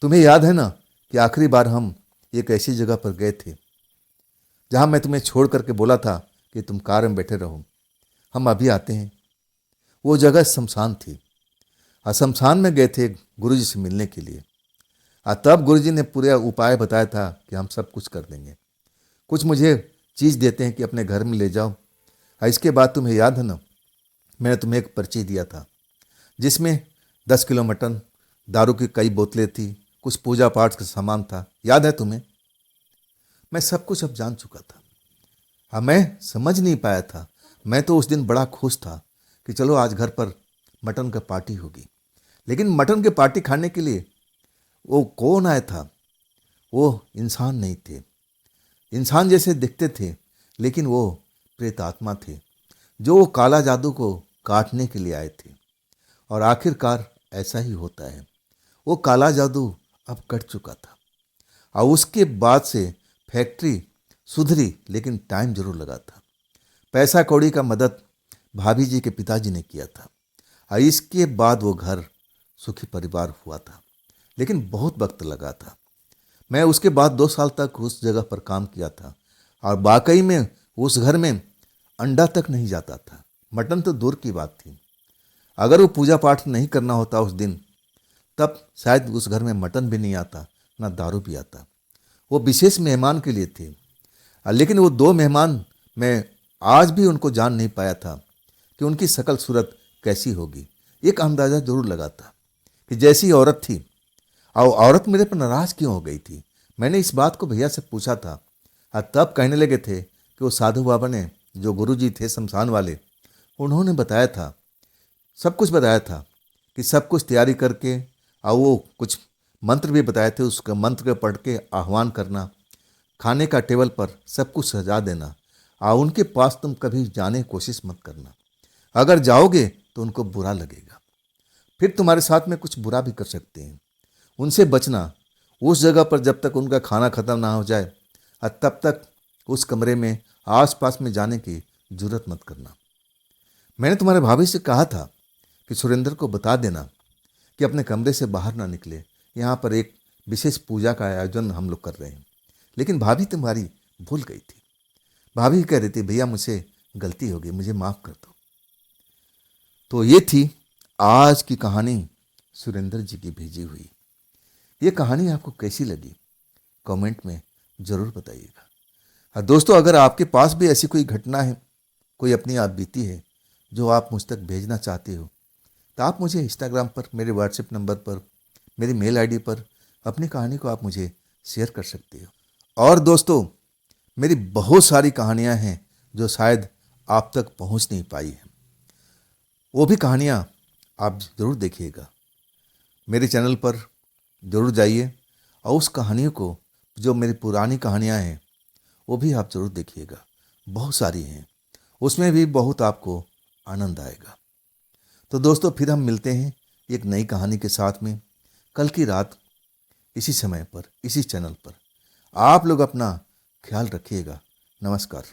तुम्हें याद है ना कि आखिरी बार हम एक ऐसी जगह पर गए थे जहाँ मैं तुम्हें छोड़ करके बोला था कि तुम कार में बैठे रहो, हम अभी आते हैं। वो जगह शमशान थी। शमशान में गए थे गुरुजी से मिलने के लिए। तब गुरुजी ने पूरा उपाय बताया था कि हम सब कुछ कर देंगे। कुछ मुझे चीज़ देते हैं कि अपने घर में ले जाओ। इसके बाद तुम्हें याद है ना, मैंने तुम्हें एक पर्ची दिया था जिसमें 10 किलो मटन, दारू की कई बोतलें थी, कुछ पूजा पाठ का सामान था। याद है तुम्हें? मैं सब कुछ अब जान चुका था। मैं समझ नहीं पाया था। मैं तो उस दिन बड़ा खुश था कि चलो आज घर पर मटन का पार्टी होगी। लेकिन मटन के पार्टी खाने के लिए वो कौन आया था? वो इंसान नहीं थे। इंसान जैसे दिखते थे, लेकिन वो प्रेत आत्मा थे जो वो काला जादू को काटने के लिए आए थे। और आखिरकार ऐसा ही होता है। वो काला जादू अब कट चुका था और उसके बाद से फैक्ट्री सुधरी, लेकिन टाइम जरूर लगा था। पैसा कौड़ी का मदद भाभी जी के पिताजी ने किया था और इसके बाद वो घर सुखी परिवार हुआ था, लेकिन बहुत वक्त लगा था। मैं उसके बाद 2 साल तक उस जगह पर काम किया था और वाकई में उस घर में अंडा तक नहीं जाता था। मटन तो दूर की बात थी। अगर वो पूजा पाठ नहीं करना होता उस दिन, तब शायद उस घर में मटन भी नहीं आता, ना दारू भी आता। वो विशेष मेहमान के लिए थे। लेकिन वो 2 मेहमान मैं आज भी उनको जान नहीं पाया था कि उनकी शकल सूरत कैसी होगी। एक अंदाज़ा जरूर लगा था कि जैसी औरत थी। और औरत मेरे पर नाराज़ क्यों हो गई थी? मैंने इस बात को भैया से पूछा था और तब कहने लगे थे कि वो साधु बाबा ने, जो गुरुजी थे शमशान वाले, उन्होंने बताया था, सब कुछ बताया था कि सब कुछ तैयारी करके, और वो कुछ मंत्र भी बताए थे, उसका मंत्र को पढ़ के आह्वान करना, खाने का टेबल पर सब कुछ सजा देना। और उनके पास तुम कभी जाने की कोशिश मत करना। अगर जाओगे तो उनको बुरा लगेगा, फिर तुम्हारे साथ में कुछ बुरा भी कर सकते हैं। उनसे बचना। उस जगह पर जब तक उनका खाना खत्म ना हो जाए और तब तक उस कमरे में आसपास में जाने की जरूरत मत करना। मैंने तुम्हारे भाभी से कहा था कि सुरेंद्र को बता देना कि अपने कमरे से बाहर ना निकले। यहाँ पर एक विशेष पूजा का आयोजन हम लोग कर रहे हैं। लेकिन भाभी तुम्हारी भूल गई थी। भाभी कह रही थी, भैया मुझसे गलती हो गई, मुझे माफ़ कर दो। तो ये थी आज की कहानी सुरेंद्र जी की भेजी हुई। ये कहानी आपको कैसी लगी कमेंट में ज़रूर बताइएगा। हाँ दोस्तों, अगर आपके पास भी ऐसी कोई घटना है, कोई अपनी आप बीती है जो आप मुझ तक भेजना चाहते हो, तो आप मुझे इंस्टाग्राम पर, मेरे व्हाट्सएप नंबर पर, मेरी मेल आईडी पर अपनी कहानी को आप मुझे शेयर कर सकते हो। और दोस्तों, मेरी बहुत सारी कहानियाँ हैं जो शायद आप तक पहुँच नहीं पाई हैं। वो भी कहानियाँ आप ज़रूर देखिएगा। मेरे चैनल पर ज़रूर जाइए और उस कहानियों को, जो मेरी पुरानी कहानियाँ हैं, वो भी आप ज़रूर देखिएगा। बहुत सारी हैं, उसमें भी बहुत आपको आनंद आएगा। तो दोस्तों, फिर हम मिलते हैं एक नई कहानी के साथ में कल की रात, इसी समय पर, इसी चैनल पर। आप लोग अपना ख्याल रखिएगा। नमस्कार।